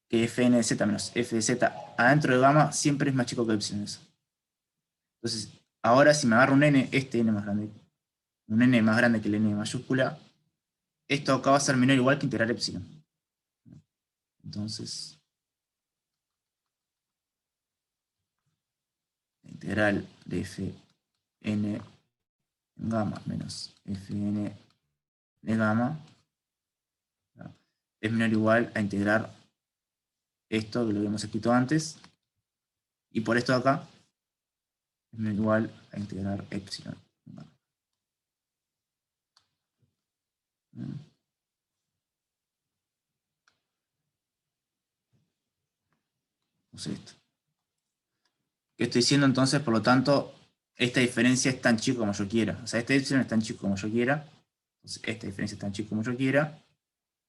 Que fn de z menos f de z adentro de gamma siempre es más chico que epsilon eso. Entonces, ahora si me agarro un n, n más grande, un n más grande que el n mayúscula, esto acá va a ser menor o igual que integral epsilon. Entonces, integral de fn en gamma menos fn de gamma es menor o igual a integrar esto que lo habíamos escrito antes, y por esto de acá es menor o igual a integrar epsilon. Esto. ¿Qué estoy diciendo entonces? Por lo tanto, esta diferencia es tan chica como yo quiera. O sea, este epsilon es tan chico como yo quiera. Entonces, esta diferencia es tan chica como yo quiera.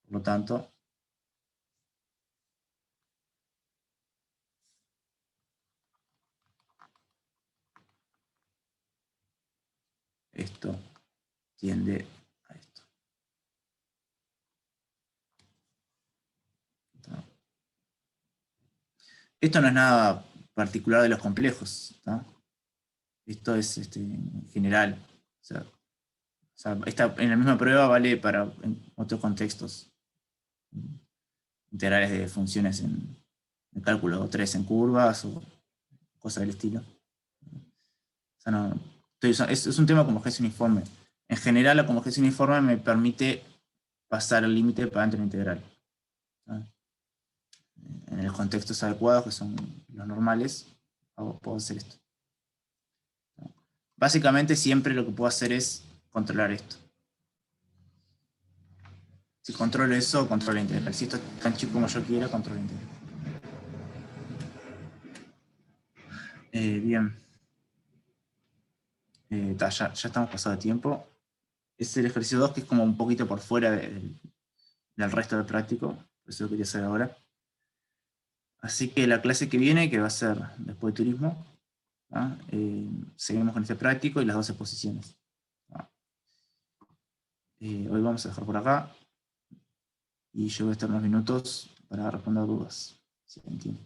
Por lo tanto, esto tiende a esto. Esto no es nada particular de los complejos, ¿no? Esto es en general. O sea, en la misma prueba vale para en otros contextos. Integrales de funciones en cálculo 3 en curvas o cosas del estilo. O sea, no, es un tema como homogéneo uniforme. En general, la homogénea uniforme me permite pasar el límite para dentro de la integral. ¿No? En los contextos adecuados, que son los normales, puedo hacer esto. ¿No? Básicamente, siempre lo que puedo hacer es controlar esto. Si controlo eso, controlo la integral. Si esto es tan chico como yo quiera, controlo la integral. Bien. Ya estamos pasados de tiempo. Es el ejercicio 2, que es como un poquito por fuera del resto del práctico. Por eso lo quería hacer ahora. Así que la clase que viene, que va a ser después de turismo, seguimos con este práctico y las 12 posiciones. Hoy vamos a dejar por acá. Y yo voy a estar unos minutos para responder dudas, si entienden.